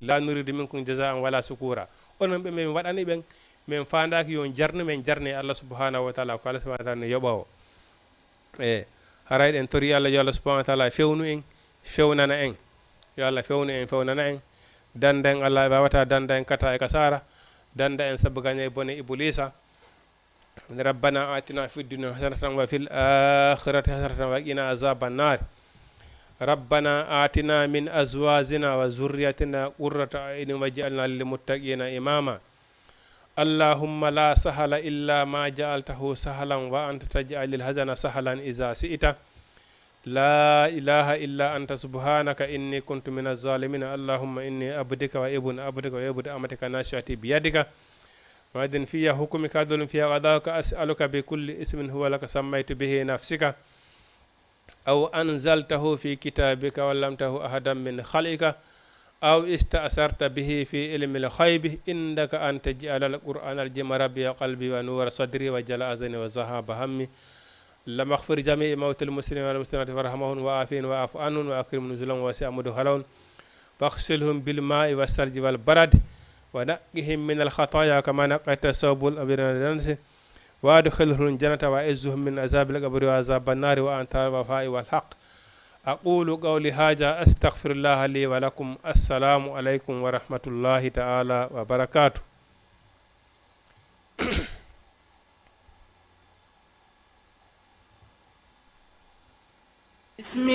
la nuridu minkum jazaan wala sukura onon ɓe min waɗani ɓen min fandaki yo jarnu men jarne Allah subhanahu wa ta'ala ko Allah subhanahu wa ta'ala ne yoɓa o e haray ɗen tori Allah yo Allah subhanahu wa ta'ala fewnu en fewnana en yo Allah fewnu en fewnana en danda en Allah wawata danda en kata e kasara danda en sabu gagne bone iblisa ربنا آتنا في الدنيا حسنة وفي الآخرة حسنة وقنا عذاب النار ربنا آتنا من أزواجنا وذريتنا قرة أعين واجعلنا للمتقين إماما اللهم لا سهل إلا ما جعلته سهلا وأنت تجعل الحزن سهلا إذا شئت لا إله إلا أنت سبحانك إني كنت من الظالمين اللهم إني عبدك وابن عبدك وابن أمتك ناشئتي بيدك وأذن فيها حكمك عدل فيها قضاءك أسألك بكل اسم هو لك سميت به نفسك أو أنزلته في كتابك ولمته أحدا من خلقك أو استأثرت به في علم الغيب إنك أن تجعل القرآن العظيم ربيع قلبي ونور صدري وجلاء حزني وذهاب همي اللهم اغفر جميع موتى المسلمين والمسلمات وارحمهم وعافهم واعف عنهم وأكرم نزلهم ووسع مدخلهم فاغسلهم بالماء والثلج والبرد ونقهم من الخطايا كما نقيت الثوب الأبيض من الدنس وادخلهم الجنة وعزهم من عذاب القبر وعذاب النار وأنت الوفاء والحق أقول قولي هذا أستغفر الله لي ولكم السلام عليكم ورحمة الله تعالى وبركاته بسم الله